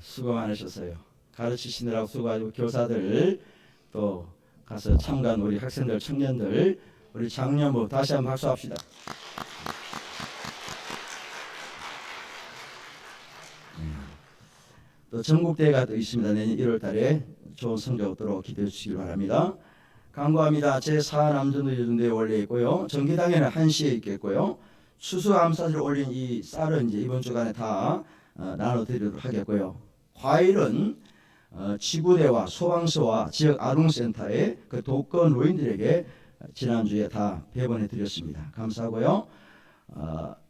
수고 많으셨어요. 가르치시느라고 수고하고 교사들 또 가서 참가한 우리 학생들 청년들 우리 장년부 다시 한번 박수합시다. 또 전국대회가 또 있습니다. 내년 1월달에 좋은 성적 얻도록 기대해 주시기 바랍니다. 강구합니다. 제4남전도여중대회 원래 있고요. 정기당에는 1시에 있겠고요. 추수감사를 올린 이 쌀은 이제 이번 주간에 다 나눠드리도록 하겠고요. 과일은 지구대와 소방서와 지역 아동센터의 그 독거 노인들에게 지난주에 다 배분해 드렸습니다. 감사하고요.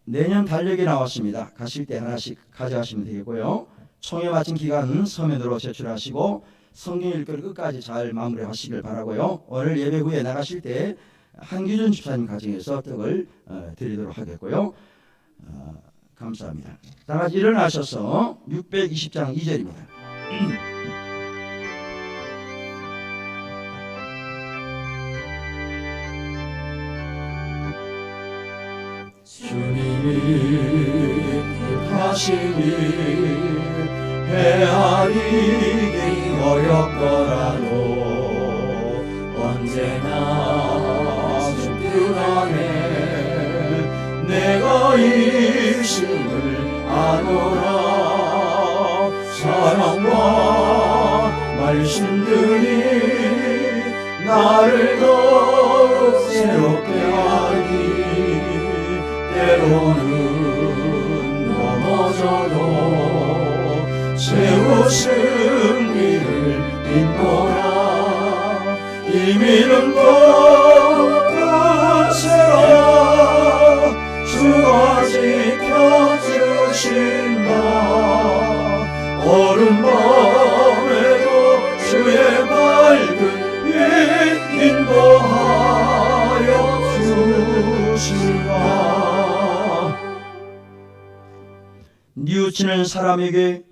내년 달력이 나왔습니다. 가실 때 하나씩 가져가시면 되겠고요. 총회 마친 기간 서면으로 제출하시고 성경 읽기를 끝까지 잘 마무리하시길 바라고요. 오늘 예배 후에 나가실 때 한기준 집사님 가정에서 떡을 드리도록 하겠고요. 감사합니다. 다 같이 일어나셔서 620장 2절입니다. 주님이 뜻하시니 헤아리기 어렵더라도 언제나 주님 안에 내가 있음을 아노라. 사랑과 말씀들이 나를 더욱 새롭게 하니 때로는 넘어져도 세우신 길을 인도라. 이미는 끝세라 주가 지켜주신다. 어른 밤에도 주의 밝은 빛 인도하여 주신다. 뉘우치는 사람에게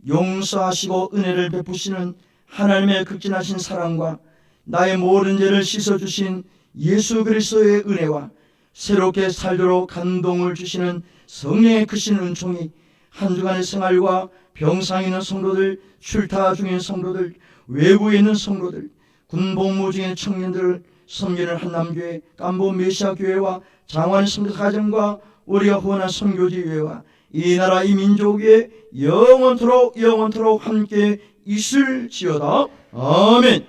용서하시고 은혜를 베푸시는 하나님의 극진하신 사랑과 나의 모든 죄를 씻어주신 예수 그리스도의 은혜와 새롭게 살도록 감동을 주시는 성령의 크신 은총이 한 주간의 생활과 병상에 있는 성도들, 출타 중인 성도들, 외국에 있는 성도들, 군복무 중인 청년들을 섬기는 한남교회, 깜보 메시아교회와 장원 성도가정과 우리가 후원한 선교지교회와 이 나라 이 민족에 영원토록 함께 있을지어다. 아멘.